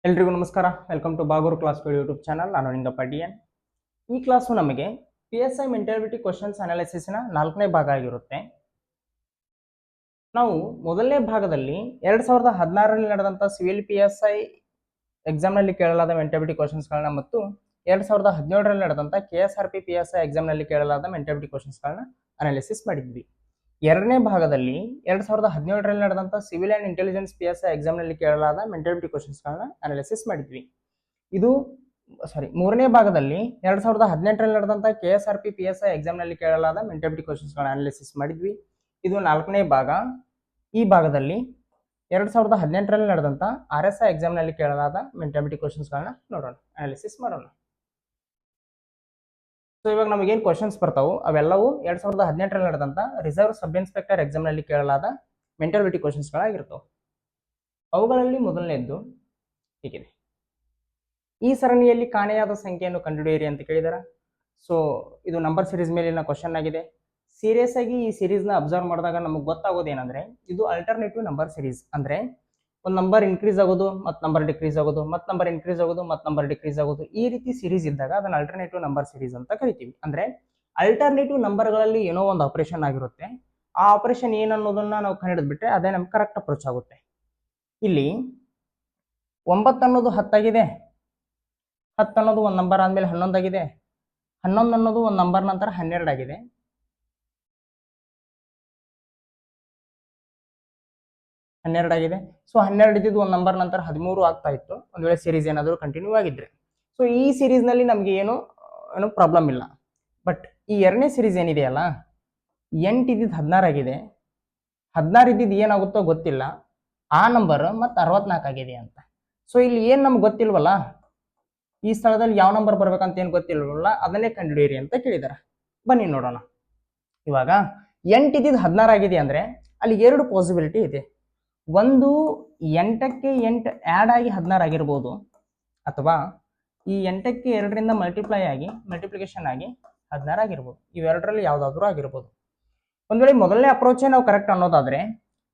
ಎಲ್ರಿಗೂ ನಮಸ್ಕಾರ. Welcome to Bagur class YouTube channel. ನಾನು ನಿಂಗಪ್ಪ ಡಿ.ಎನ್. ಈ ಕ್ಲಾಸು ನಮಗೆ PSI ಮೆಂಟಾಲಿಟಿ ಕ್ವಶನ್ಸ್ ಅನಾಲಿಸಿಸ್ನ 4ನೇ ಭಾಗ ಆಗಿರುತ್ತೆ. ನಾವು ಮೊದಲನೇ ಭಾಗದಲ್ಲಿ 2016ರಲ್ಲಿ ನಡೆದಂಥ ಸಿವಿಲ್ PSI ಎಕ್ಸಾಮ್ನಲ್ಲಿ ಕೇಳಲಾದ ಮೆಂಟಾಲಿಟಿ ಕ್ವಶನ್ಸ್ಗಳನ್ನ ಮತ್ತು 2017ರಲ್ಲಿ ನಡೆದಂಥ KSRP PSI ಎಕ್ಸಾಮ್ನಲ್ಲಿ ಕೇಳಲಾದ ಮೆಂಟಾಲಿಟಿ ಕ್ವಶನ್ಸ್ಗಳನ್ನ ಅನಾಲಿಸಿಸ್ ಮಾಡಿದ್ವಿ. ಎರಡನೇ ಭಾಗದಲ್ಲಿ 2017ರಲ್ಲಿ ನಡೆದಂಥ ಸಿವಿಲ್ ಆ್ಯಂಡ್ ಇಂಟೆಲಿಜೆನ್ಸ್ PSI ಎಕ್ಸಾಮ್ನಲ್ಲಿ ಕೇಳಲಾದ ಮೆಂಟಾಲಿಟಿ ಕ್ವಶನ್ಸ್ಗಳನ್ನ ಅನಾಲಿಸಿಸ್ ಮಾಡಿದ್ವಿ. ಮೂರನೇ ಭಾಗದಲ್ಲಿ 2018ರಲ್ಲಿ ನಡೆದಂಥ KSRP PSI ಎಕ್ಸಾಮ್ನಲ್ಲಿ ಕೇಳಲಾದ ಮೆಂಟಾಲಿಟಿ ಕ್ವಶನ್ಸ್ಗಳನ್ನ ಅನಾಲಿಸಿಸ್ ಮಾಡಿದ್ವಿ. ಇದು 4ನೇ ಭಾಗ. ಈ ಭಾಗದಲ್ಲಿ 2018ರಲ್ಲಿ ನಡೆದಂಥ RSI ಎಕ್ಸಾಮ್ನಲ್ಲಿ ಕೇಳಲಾದ ಮೆಂಟಾಲಿಟಿ ಕ್ವಶನ್ಸ್ಗಳನ್ನ ನೋಡೋಣ, ಅನಾಲಿಸಿಸ್ ಮಾಡೋಣ. ಸೊ ಇವಾಗ ನಮಗೇನು ಕ್ವಶನ್ಸ್ ಬರ್ತಾವು ಅವೆಲ್ಲವೂ 2018ರಲ್ಲಿ ನಡೆದಂಥ ರಿಸರ್ವ್ ಸಬ್ ಇನ್ಸ್ಪೆಕ್ಟರ್ ಎಕ್ಸಾಮ್ನಲ್ಲಿ ಕೇಳಲಾದ ಮೆಂಟಾಲಿಟಿ ಕ್ವಶನ್ಸ್ಗಳಾಗಿರ್ತವೆ. ಅವುಗಳಲ್ಲಿ ಮೊದಲನೇದ್ದು ಹೀಗಿದೆ: ಈ ಸರಣಿಯಲ್ಲಿ ಕಾಣೆಯಾದ ಸಂಖ್ಯೆಯನ್ನು ಕಂಡುಹಿಡಿಯಿರಿ ಅಂತ ಕೇಳಿದಾರೆ. ಸೊ ಇದು ನಂಬರ್ ಸಿರೀಸ್ ಮೇಲಿನ ಕ್ವಶನ್ ಆಗಿದೆ. ಸೀರಿಯಸ್ ಆಗಿ ಈ ಸಿರೀಸ್ನ ಅಬ್ಸರ್ವ್ ಮಾಡಿದಾಗ ನಮಗೆ ಗೊತ್ತಾಗೋದು ಏನಂದ್ರೆ ಇದು ಅಲ್ಟರ್ನೇಟಿವ್ ನಂಬರ್ ಸಿರೀಸ್. ಅಂದ್ರೆ ಒಂದು ನಂಬರ್ ಇನ್ಕ್ರೀಸ್ ಆಗೋದು ಮತ್ತು ನಂಬರ್ ಡಿಕ್ರೀಸ್ ಆಗೋದು, ಮತ್ತು ನಂಬರ್ ಇನ್ಕ್ರೀಸ್ ಆಗೋದು ಮತ್ತು ನಂಬರ್ ಡಿಕ್ರೀಸ್ ಆಗೋದು, ಈ ರೀತಿ ಸಿರೀಸ್ ಇದ್ದಾಗ ಅದನ್ನ ಅಲ್ಟರ್ನೇಟಿವ್ ನಂಬರ್ ಸಿರೀಸ್ ಅಂತ ಕರಿತೀವಿ. ಅಂದ್ರೆ ಅಲ್ಟರ್ನೇಟಿವ್ ನಂಬರ್ಗಳಲ್ಲಿ ಏನೋ ಒಂದು ಆಪರೇಷನ್ ಆಗಿರುತ್ತೆ, ಆ ಆಪರೇಷನ್ ಏನನ್ನೋದನ್ನ ನಾವು ಕಂಡುಹಿಡಿದ್ಬಿಟ್ರೆ ಅದೇ ನಮ್ಗೆ ಕರೆಕ್ಟ್ ಅಪ್ರೋಚ್ ಆಗುತ್ತೆ. ಇಲ್ಲಿ 9 ಅನ್ನೋದು 10 ಆಗಿದೆ, 10 ಅನ್ನೋದು ಒಂದು ನಂಬರ್ ಆದ್ಮೇಲೆ 11 ಆಗಿದೆ, 11 ಅನ್ನೋದು ಒಂದು ನಂಬರ್ ನಂತರ 12 ಆಗಿದೆ, 12 ಆಗಿದೆ. ಸೊ 12 ಇದ್ದಿದ್ದು ಒಂದು ನಂಬರ್ ನಂತರ 13 ಆಗ್ತಾ ಇತ್ತು ಒಂದು ವೇಳೆ ಸೀರೀಸ್ ಏನಾದರೂ ಕಂಟಿನ್ಯೂ ಆಗಿದ್ರೆ. ಸೊ ಈ ಸೀರೀಸ್ನಲ್ಲಿ ನಮಗೆ ಏನು ಪ್ರಾಬ್ಲಮ್ ಇಲ್ಲ. ಬಟ್ ಈ ಎರಡನೇ ಸೀರೀಸ್ ಏನಿದೆಯಲ್ಲ, 8 ಇದ್ದಿದ್ದು 16 ಆಗಿದೆ, 16 ಇದ್ದಿದ್ದು ಏನಾಗುತ್ತೋ ಗೊತ್ತಿಲ್ಲ, ಆ ನಂಬರ್ ಮತ್ತು 64 ಆಗಿದೆ ಅಂತ. ಸೊ ಇಲ್ಲಿ ಏನು ನಮ್ಗೆ ಗೊತ್ತಿಲ್ವಲ್ಲ, ಈ ಸ್ಥಳದಲ್ಲಿ ಯಾವ ನಂಬರ್ ಬರ್ಬೇಕಂತ ಏನು ಗೊತ್ತಿಲ್ವಲ್ಲ, ಅದನ್ನೇ ಕಂಡುಹಿಡಿಯಿರಿ ಅಂತ ಕೇಳಿದಾರೆ. ಬನ್ನಿ ನೋಡೋಣ. ಇವಾಗ 8 ಇದ್ದಿದ್ದು 16 ಆಗಿದೆ ಅಂದ್ರೆ ಅಲ್ಲಿ 2 ಪಾಸಿಬಿಲಿಟಿ ಇದೆ. ಒಂದು 8ಕ್ಕೆ 8 ಆ್ಯಡ್ ಆಗಿ 16 ಆಗಿರ್ಬೋದು, ಅಥವಾ ಈ 8ಕ್ಕೆ 2ರಿಂದ ಮಲ್ಟಿಪ್ಲಿಕೇಶನ್ ಆಗಿ 16 ಆಗಿರ್ಬೋದು. ಇವೆರಡರಲ್ಲಿ ಯಾವುದಾದ್ರೂ ಆಗಿರ್ಬೋದು. ಒಂದು ವೇಳೆ ಮೊದಲನೇ ಅಪ್ರೋಚೇ ನಾವು ಕರೆಕ್ಟ್ ಅನ್ನೋದಾದ್ರೆ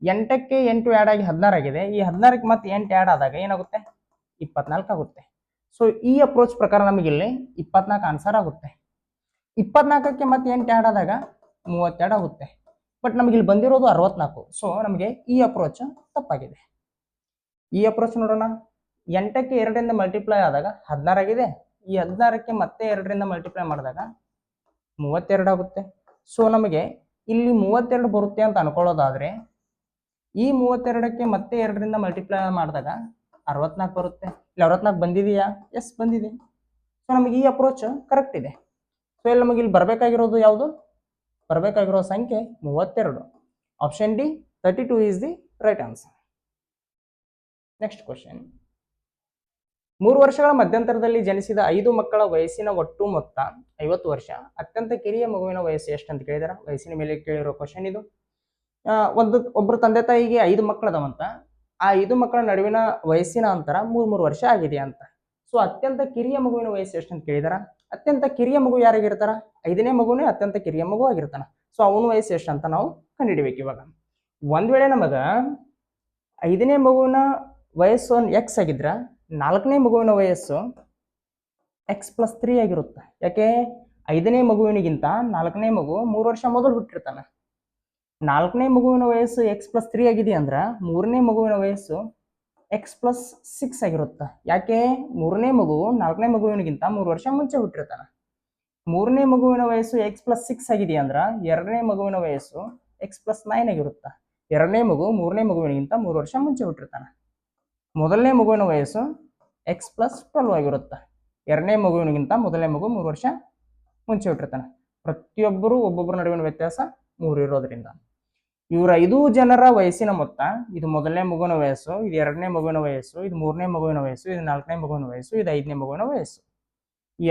8ಕ್ಕೆ 8 ಆ್ಯಡ್ ಆಗಿ 16 ಆಗಿದೆ, ಈ 16ಕ್ಕೆ ಮತ್ತೆ 8 ಆ್ಯಡ್ ಆದಾಗ ಏನಾಗುತ್ತೆ, 24 ಆಗುತ್ತೆ. ಸೊ ಈ ಅಪ್ರೋಚ್ ಪ್ರಕಾರ ನಮಗಿಲ್ಲಿ 24 ಆನ್ಸರ್ ಆಗುತ್ತೆ. 24ಕ್ಕೆ ಮತ್ತೆ 8 ಆ್ಯಡ್ ಆದಾಗ 32 ಆಗುತ್ತೆ. ಬಟ್ ನಮಗೆ ಇಲ್ಲಿ ಬಂದಿರೋದು 64. ಸೊ ನಮಗೆ ಈ ಅಪ್ರೋಚ್ ತಪ್ಪಾಗಿದೆ. ಈ ಅಪ್ರೋಚ್ ನೋಡೋಣ. 8ಕ್ಕೆ 2ರಿಂದ ಮಲ್ಟಿಪ್ಲೈ ಆದಾಗ 16 ಆಗಿದೆ, ಈ 16ಕ್ಕೆ ಮತ್ತೆ 2ರಿಂದ ಮಲ್ಟಿಪ್ಲೈ ಮಾಡಿದಾಗ 32 ಆಗುತ್ತೆ. ಸೊ ನಮಗೆ ಇಲ್ಲಿ 32 ಬರುತ್ತೆ ಅಂತ ಅನ್ಕೊಳ್ಳೋದಾದ್ರೆ ಈ 32ಕ್ಕೆ ಮತ್ತೆ 2ರಿಂದ ಮಲ್ಟಿಪ್ಲೈ ಮಾಡಿದಾಗ 64 ಬರುತ್ತೆ. ಇಲ್ಲಿ 64 ಬಂದಿದೆಯಾ? ಎಸ್, ಬಂದಿದೆ. ಸೊ ನಮಗೆ ಈ ಅಪ್ರೋಚ್ ಕರೆಕ್ಟ್ ಇದೆ. ಸೊ ಇಲ್ಲಿ ನಮಗೆ ಇಲ್ಲಿ ಬರಬೇಕಾಗಿರೋದು ಯಾವುದು? ಬರಬೇಕಾಗಿರೋ ಸಂಖ್ಯೆ 32. Option D 32 is the right answer. Next question: 3 ವರ್ಷಗಳ ಮಧ್ಯಂತರದಲ್ಲಿ ಜನಿಸಿದ 5 ಮಕ್ಕಳ ವಯಸ್ಸಿನ ಒಟ್ಟು ಮೊತ್ತ 50 ವರ್ಷ. ಅತ್ಯಂತ ಕಿರಿಯ ಮಗುವಿನ ವಯಸ್ಸು ಎಷ್ಟು ಅಂತ ಕೇಳಿದಾರೆ. ವಯಸ್ಸಿನ ಮೇಲೆ ಕೇಳಿರೋ ಕ್ವಶನ್ ಇದು. ಒಬ್ಬರು ತಂದೆ ತಾಯಿಗೆ 5 ಮಕ್ಕಳದವಂತ, ಆ 5 ಮಕ್ಕಳ ನಡುವಿನ ವಯಸ್ಸಿನ ಅಂತರ 3 ವರ್ಷ ಆಗಿದೆ ಅಂತ. ಸೊ ಅತ್ಯಂತ ಕಿರಿಯ ಮಗುವಿನ ವಯಸ್ಸು ಎಷ್ಟು ಅಂತ ಕೇಳಿದಾರ. ಅತ್ಯಂತ ಕಿರಿಯ ಮಗು ಯಾರಾಗಿರ್ತಾರ? 5ನೇ ಮಗುನೇ ಅತ್ಯಂತ ಕಿರಿಯ ಮಗು ಆಗಿರ್ತಾನ. ಸೊ ಅವನ ವಯಸ್ಸು ಎಷ್ಟು ಅಂತ ನಾವು ಕಂಡುಹಿಡಿಬೇಕು. ಇವಾಗ ಒಂದ್ ವೇಳೆ ನಮಗ 5ನೇ ಮಗುವಿನ ವಯಸ್ಸು ಎಕ್ಸ್ ಆಗಿದ್ರ 4ನೇ ಮಗುವಿನ ವಯಸ್ಸು x+3 ಆಗಿರುತ್ತೆ. ಯಾಕೆ? 5ನೇ ಮಗುವಿನಿಗಿಂತ 4ನೇ ಮಗು 3 ವರ್ಷ ಮೊದಲು ಹುಟ್ಟಿರ್ತಾನ. 4ನೇ ಮಗುವಿನ ವಯಸ್ಸು x+3 ಆಗಿದೆ ಅಂದ್ರ 3ನೇ ಮಗುವಿನ ವಯಸ್ಸು x+6 ಆಗಿರುತ್ತೆ. ಯಾಕೆ? 3ನೇ ಮಗು 4ನೇ ಮಗುವಿನಿಗಿಂತ 3 ವರ್ಷ ಮುಂಚೆ ಹುಟ್ಟಿರ್ತಾನ. 3ನೇ ಮಗುವಿನ ವಯಸ್ಸು x+6 ಆಗಿದೆ ಅಂದ್ರ 2ನೇ ಮಗುವಿನ ವಯಸ್ಸು x+9 ಆಗಿರುತ್ತೆ. 2ನೇ ಮಗು 3ನೇ ಮಗುವಿನಿಗಿಂತ 3 ವರ್ಷ ಮುಂಚೆ ಹುಟ್ಟಿರ್ತಾನ. ಮೊದಲನೇ ಮಗುವಿನ ವಯಸ್ಸು x+12 ಆಗಿರುತ್ತೆ. 2ನೇ ಮಗುವಿನಿಗಿಂತ ಮೊದಲನೇ ಮಗು 3 ವರ್ಷ ಮುಂಚೆ ಹುಟ್ಟಿರ್ತಾನೆ. ಪ್ರತಿಯೊಬ್ಬರು ಒಬ್ಬೊಬ್ಬರ ನಡುವಿನ ವ್ಯತ್ಯಾಸ 3 ಇರೋದ್ರಿಂದ ಇವರ 5 ಜನರ ವಯಸ್ಸಿನ ಮೊತ್ತ, ಇದು ಮೊದಲನೇ ಮಗುವಿನ ವಯಸ್ಸು, ಇದು 2ನೇ ಮಗುವಿನ ವಯಸ್ಸು, ಇದು 3ನೇ ಮಗುವಿನ ವಯಸ್ಸು, ಇದು 4ನೇ ಮಗುವಿನ ವಯಸ್ಸು, ಇದು 5ನೇ ಮಗುವಿನ ವಯಸ್ಸು. ಈ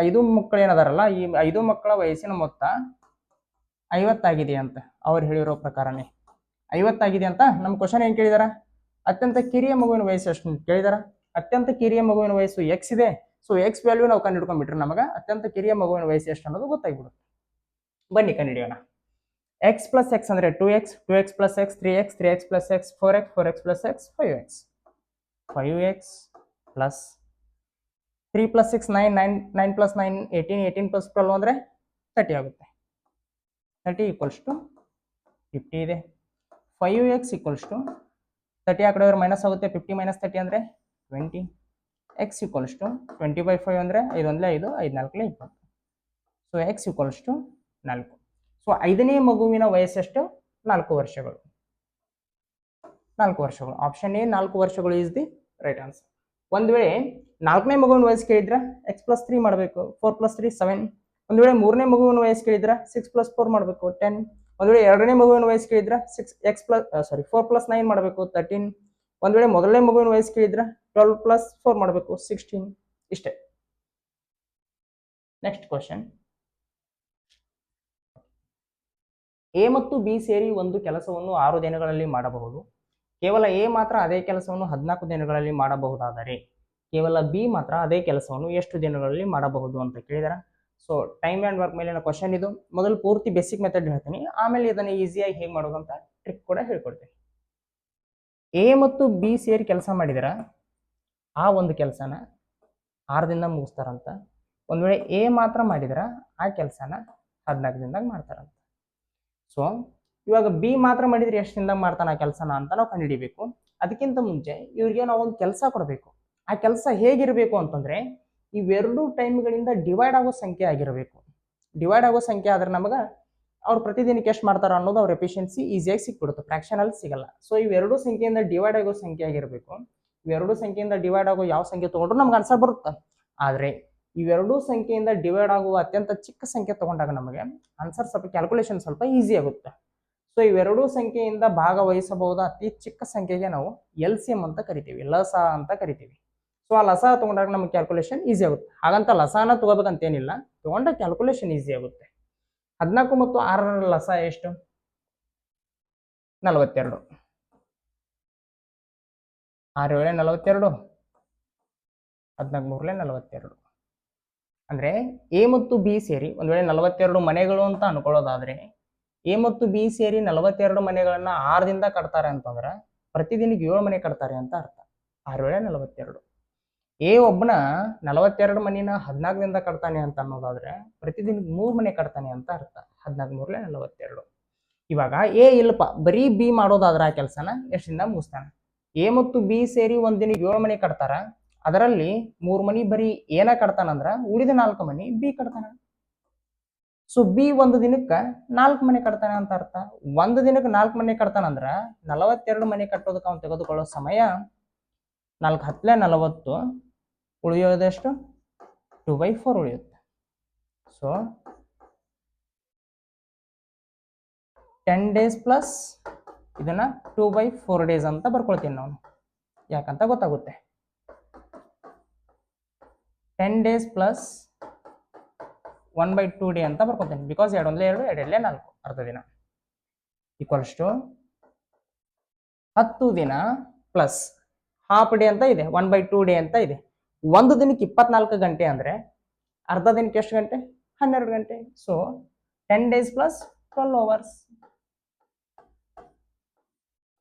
ಐದು ಮಕ್ಕಳು ಏನದಾರಲ್ಲ, ಈ 5 ಮಕ್ಕಳ ವಯಸ್ಸಿನ ಮೊತ್ತ 50 ಆಗಿದೆ ಅಂತ ಅವ್ರು ಹೇಳಿರೋ ಪ್ರಕಾರನೇ 50 ಆಗಿದೆ ಅಂತ. ನಮ್ಮ ಕ್ವಶನ್ ಏನ್ ಕೇಳಿದಾರ? ಅತ್ಯಂತ ಕಿರಿಯ ಮಗುವಿನ ವಯಸ್ಸು ಎಷ್ಟು ಕೇಳಿದಾರ. ಅತ್ಯಂತ ಕಿರಿಯ ಮಗುವಿನ ವಯಸ್ಸು ಎಕ್ಸ್ ಇದೆ. ಸೊ ಎಕ್ಸ್ ವ್ಯಾಲ್ಯೂ ನಾವು ಕಂಡು ಹಿಡ್ಕೊಂಡ್ಬಿಟ್ರೆ ನಮಗೆ ಅತ್ಯಂತ ಕಿರಿಯ ಮಗುವಿನ ವಯಸ್ಸು ಎಷ್ಟು ಅನ್ನೋದು ಗೊತ್ತಾಗ್ಬಿಡುತ್ತೆ. ಬನ್ನಿ ಕಂಡುಹಿಡಿಯೋಣ. x+x ಅಂದ್ರೆ 2x, 2x+x 3x, 3x+x 4x, 4x+x 5x. 5x plus 3 plus 6 9 9 plus 9 18 18 plus 12 ಅಂದರೆ 30 ಆಗುತ್ತೆ. 30 ಈಕ್ವಲ್ಸ್ ಟು 50 ಇದೆ. 5x ಈಕ್ವಲ್ಸ್ ಟು 30 ಆ ಕಡೆ ಮೈನಸ್ ಆಗುತ್ತೆ, 50 ಮೈನಸ್ 30 ಅಂದರೆ 20. ಎಕ್ಸ್ ಈಕ್ವಲ್ಸ್ ಟು 20/5 ಅಂದರೆ 5 1 5 5 4 20. So x equals to 4. So 5ನೇ ಮಗುವಿನ ವಯಸ್ಸೆಷ್ಟು? 4 ವರ್ಷಗಳು. 4 ವರ್ಷಗಳು. ಆಪ್ಷನ್ ಎ 4 ವರ್ಷಗಳು ಇಸ್ ದಿ ರೈಟ್ ಆನ್ಸರ್. ಒಂದು ವೇಳೆ 4ನೇ ಮಗುವಿನ ವಯಸ್ಸು ಕೇಳಿದ್ರೆ x ಪ್ಲಸ್ 3 ಮಾಡಬೇಕು, 4 ಪ್ಲಸ್ 3 7. ಒಂದು ವೇಳೆ 3ನೇ ಮಗುವಿನ ವಯಸ್ಸು ಕೇಳಿದ್ರೆ 6 ಪ್ಲಸ್ 4 ಮಾಡಬೇಕು 10. ಒಂದು ವೇಳೆ 2ನೇ ಮಗುವಿನ ವಯಸ್ಸು ಕೇಳಿದ್ರೆ 4 ಪ್ಲಸ್ 9 ಮಾಡಬೇಕು 13. ಒಂದು ವೇಳೆ ಮೊದಲನೇ ಮಗುವಿನ ವಯಸ್ಸು ಕೇಳಿದ್ರೆ 12 ಪ್ಲಸ್ 4 ಮಾಡಬೇಕು 16. ಇಷ್ಟೇ. Next question. ಎ ಮತ್ತು ಬಿ ಸೇರಿ ಒಂದು ಕೆಲಸವನ್ನು 6 ದಿನಗಳಲ್ಲಿ ಮಾಡಬಹುದು. ಕೇವಲ ಎ ಮಾತ್ರ ಅದೇ ಕೆಲಸವನ್ನು 14 ದಿನಗಳಲ್ಲಿ ಮಾಡಬಹುದಾದರೆ ಕೇವಲ ಬಿ ಮಾತ್ರ ಅದೇ ಕೆಲಸವನ್ನು ಎಷ್ಟು ದಿನಗಳಲ್ಲಿ ಮಾಡಬಹುದು ಅಂತ ಕೇಳಿದಾರೆ. ಸೊ ಟೈಮ್ ಆ್ಯಂಡ್ ವರ್ಕ್ ಮೇಲಿನ ಕ್ವಶನ್ ಇದು. ಮೊದಲು ಪೂರ್ತಿ ಬೇಸಿಕ್ ಮೆಥಡ್ ಹೇಳ್ತೀನಿ, ಆಮೇಲೆ ಇದನ್ನು ಈಸಿಯಾಗಿ ಹೇಗೆ ಮಾಡೋದು ಅಂತ ಟ್ರಿಕ್ ಕೂಡ ಹೇಳ್ಕೊಡ್ತೀನಿ. ಎ ಮತ್ತು ಬಿ ಸೇರಿ ಕೆಲಸ ಮಾಡಿದಾರ, ಆ ಒಂದು ಕೆಲಸನ 6 ದಿನದಾಗ ಮುಗಿಸ್ತಾರಂತ. ಒಂದು ವೇಳೆ ಎ ಮಾತ್ರ ಮಾಡಿದ್ರ ಆ ಕೆಲಸನ 14 ದಿನದಾಗ ಮಾಡ್ತಾರಂತ. ಸೊ ಇವಾಗ ಬಿ ಮಾತ್ರ ಮಾಡಿದ್ರೆ ಎಷ್ಟು ದಿನದಾಗ ಮಾಡ್ತಾನೆ ಆ ಕೆಲಸನ ಅಂತ ನಾವು ಕಂಡುಹಿಡಿಬೇಕು. ಅದಕ್ಕಿಂತ ಮುಂಚೆ ಇವ್ರಿಗೆ ನಾವು ಒಂದು ಕೆಲಸ ಕೊಡಬೇಕು. ಆ ಕೆಲಸ ಹೇಗಿರಬೇಕು ಅಂತಂದ್ರೆ ಇವೆರಡು ಟೈಮ್ಗಳಿಂದ ಡಿವೈಡ್ ಆಗೋ ಸಂಖ್ಯೆ ಆಗಿರಬೇಕು. ಡಿವೈಡ್ ಆಗೋ ಸಂಖ್ಯೆ ಆದ್ರೆ ನಮಗೆ ಅವ್ರು ಪ್ರತಿದಿನಕ್ಕೆ ಎಷ್ಟು ಮಾಡ್ತಾರ ಅನ್ನೋದು ಅವ್ರ ಎಫಿಷಿಯನ್ಸಿ ಈಸಿಯಾಗಿ ಸಿಕ್ಬಿಡುತ್ತೆ, ಫ್ರಾಕ್ಷನಲ್ಲಿ ಸಿಗಲ್ಲ. ಸೊ ಇವೆರಡು ಸಂಖ್ಯೆಯಿಂದ ಡಿವೈಡ್ ಆಗೋ ಸಂಖ್ಯೆ ಆಗಿರಬೇಕು. ಇವೆರಡು ಸಂಖ್ಯೆಯಿಂದ ಡಿವೈಡ್ ಆಗೋ ಯಾವ ಸಂಖ್ಯೆ ತಗೊಂಡ್ರು ನಮ್ಗೆ ಆನ್ಸರ್ ಬರುತ್ತೆ. ಆದರೆ ಇವೆರಡೂ ಸಂಖ್ಯೆಯಿಂದ ಡಿವೈಡ್ ಆಗುವ ಅತ್ಯಂತ ಚಿಕ್ಕ ಸಂಖ್ಯೆ ತಗೊಂಡಾಗ ನಮಗೆ ಆನ್ಸರ್ ಸ್ವಲ್ಪ ಕ್ಯಾಲ್ಕುಲೇಷನ್ ಸ್ವಲ್ಪ ಈಸಿ ಆಗುತ್ತೆ. ಸೊ ಇವೆರಡೂ ಸಂಖ್ಯೆಯಿಂದ ಭಾಗವಹಿಸಬಹುದ ಅತಿ ಚಿಕ್ಕ ಸಂಖ್ಯೆಗೆ ನಾವು LCM ಅಂತ ಕರಿತೀವಿ, ಲಸ ಅಂತ ಕರಿತೀವಿ. ಸೊ ಆ ಲಸ ತಗೊಂಡಾಗ ನಮಗೆ ಕ್ಯಾಲ್ಕುಲೇಷನ್ ಈಸಿ ಆಗುತ್ತೆ. ಹಾಗಂತ ಲಸಾನ ತಗೋಬೇಕಂತೇನಿಲ್ಲ, ತಗೊಂಡ ಕ್ಯಾಲ್ಕುಲೇಷನ್ ಈಸಿ ಆಗುತ್ತೆ. 14 ಮತ್ತು 6ರ ಲಸ ಎಷ್ಟು? 42. 6 7 42, 14 3 42. ಅಂದ್ರೆ ಎ ಮತ್ತು ಬಿ ಸೇರಿ ಒಂದ್ ವೇಳೆ 42 ಮನೆಗಳು ಅಂತ ಅನ್ಕೊಳ್ಳೋದಾದ್ರೆ ಎ ಮತ್ತು ಬಿ ಸೇರಿ 42 ಮನೆಗಳನ್ನ 6 ದಿನದ ಕಟ್ತಾರೆ ಅಂತಂದ್ರೆ ಪ್ರತಿದಿನಕ್ಕೆ 7 ಮನೆ ಕಟ್ತಾರೆ ಅಂತ ಅರ್ಥ. 6 7 42. ಎ ಒಬ್ಬನ 42 ಮನಿನ 14 ದಿನದ ಕಟ್ತಾನೆ ಅಂತ ಅನ್ನೋದಾದ್ರೆ ಪ್ರತಿದಿನಕ್ಕೆ 3 ಮನೆ ಕಟ್ತಾನೆ ಅಂತ ಅರ್ಥ. 14 3 42. ಇವಾಗ ಎ ಇಲ್ಲಪ್ಪ ಬರೀ ಬಿ ಮಾಡೋದಾದ್ರೆ ಆ ಕೆಲಸನ ಎಷ್ಟು ದಿನ ಮುಗಿಸ್ತಾನೆ? ಎ ಮತ್ತು ಬಿ ಸೇರಿ ಒಂದ್ ದಿನಕ್ಕೆ 7 ಮನೆ ಕಟ್ತಾರ, ಅದರಲ್ಲಿ 3 ಮನಿ ಬರೀ ಏನ ಕಟ್ತಾನಂದ್ರ ಉಳಿದ 4 ಮನಿ ಬಿ ಕಟ್ತಾನ. ಸೊ ಬಿ ಒಂದು ದಿನಕ್ಕೆ 4 ಮನೆ ಕಟ್ತಾನೆ ಅಂತ ಅರ್ಥ. ಒಂದು ದಿನಕ್ಕೆ 4 ಮನೆ ಕಟ್ತಾನಂದ್ರ 42 ಮನೆ ಕಟ್ಟೋದಕ್ಕೆ ಅವ್ನು ತೆಗೆದುಕೊಳ್ಳೋ ಸಮಯ 4 10 40, ಉಳಿಯೋದೆಷ್ಟು? 2/4 ಉಳಿಯುತ್ತೆ. ಸೊ 10 days ಪ್ಲಸ್ ಇದನ್ನ 2/4 days ಅಂತ ಬರ್ಕೊಳ್ತೀನಿ ನಾನು, ಯಾಕಂತ ಗೊತ್ತಾಗುತ್ತೆ. 10 days ಪ್ಲಸ್ 1/2 day ಅಂತ ಬರ್ಕೊತೀನಿ, ಬಿಕಾಸ್ 2 1 2 2 2 4 ಅರ್ಧ ದಿನ ಈಕ್ವಲ್ಸ್ ಟು 10 ದಿನ ಪ್ಲಸ್ ಹಾಫ್ ಡೇ ಅಂತ ಇದೆ, 1/2 day ಅಂತ ಇದೆ. ಒಂದು ದಿನಕ್ಕೆ 24 ಗಂಟೆ ಅಂದ್ರೆ ಅರ್ಧ ದಿನಕ್ಕೆ ಎಷ್ಟು ಗಂಟೆ? 12 ಗಂಟೆ. So 10 days plus 12 hours.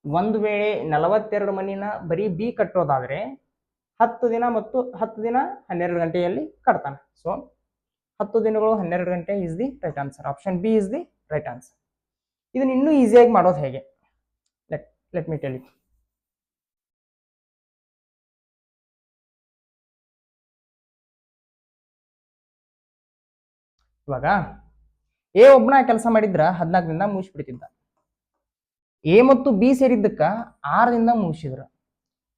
ಒಂದು ವೇಳೆ 42 ಮನಿನ ಬರೀ ಬಿ ಕಟ್ಟೋದಾದ್ರೆ 10 ದಿನ ಮತ್ತು 10 ದಿನ 12 ಗಂಟೆಯಲ್ಲಿ ಕಟ್ತಾನೆ. ಸೊ 10 ದಿನಗಳು 12 ಗಂಟೆ is the right answer. Option B is the right answer. ಇದನ್ನ ಇನ್ನೂ ಈಸಿಯಾಗಿ ಮಾಡೋದು ಹೇಗೆ? Let me tell you. ಇವಾಗ ಎ ಒಬ್ಬನ ಕೆಲಸ ಮಾಡಿದ್ರ 14 ದಿನ ಮುಗಿಸ್ಬಿಡ್ತಿದ್ದ. ಎ ಮತ್ತು ಬಿ ಸೇರಿದ್ದಕ್ಕ 6 ದಿನದಾಗ ಮುಗಿಸಿದ್ರ.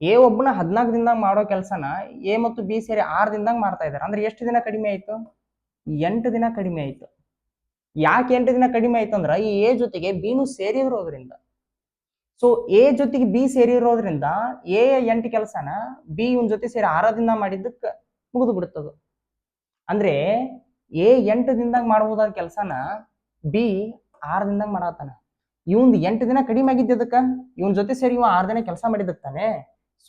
ಎ ಒಬ್ಬನ 14 ದಿನದಾಗ ಮಾಡೋ ಕೆಲಸನ ಎ ಮತ್ತು ಬಿ ಸೇರಿ 6 ದಿನದಾಗ ಮಾಡ್ತಾ ಇದಾರೆ. ಅಂದ್ರೆ ಎಷ್ಟು ದಿನ ಕಡಿಮೆ ಆಯ್ತು? 8 ದಿನ ಕಡಿಮೆ ಆಯ್ತು. ಯಾಕೆ 8 ದಿನ ಕಡಿಮೆ ಆಯ್ತು ಅಂದ್ರೆ ಈ ಎ ಜೊತೆಗೆ ಬಿನು ಸೇರಿರೋದ್ರಿಂದ. ಸೊ ಎ ಜೊತೆಗೆ ಬಿ ಸೇರಿರೋದ್ರಿಂದ ಎ 8 ಕೆಲಸನ ಬಿ ಇವನ್ ಜೊತೆ ಸೇರಿ 6 ದಿನ ಮಾಡಿದ್ದಕ್ಕೆ ಮುಗಿದು ಬಿಡುತ್ತದು. ಅಂದ್ರೆ ಎ 8 ದಿನದಾಗ ಮಾಡಬಹುದಾದ ಕೆಲಸನ ಬಿ 6 ದಿನದಾಗ ಮಾಡತ್ತಾನ. ಇವಂದು 8 ದಿನ ಕಡಿಮೆ ಆಗಿದ್ದಕ್ಕ ಇವನ್ ಜೊತೆ ಸೇರಿ ಇವ 6 ದಿನ ಕೆಲಸ ಮಾಡಿದಕ್ತಾನೆ.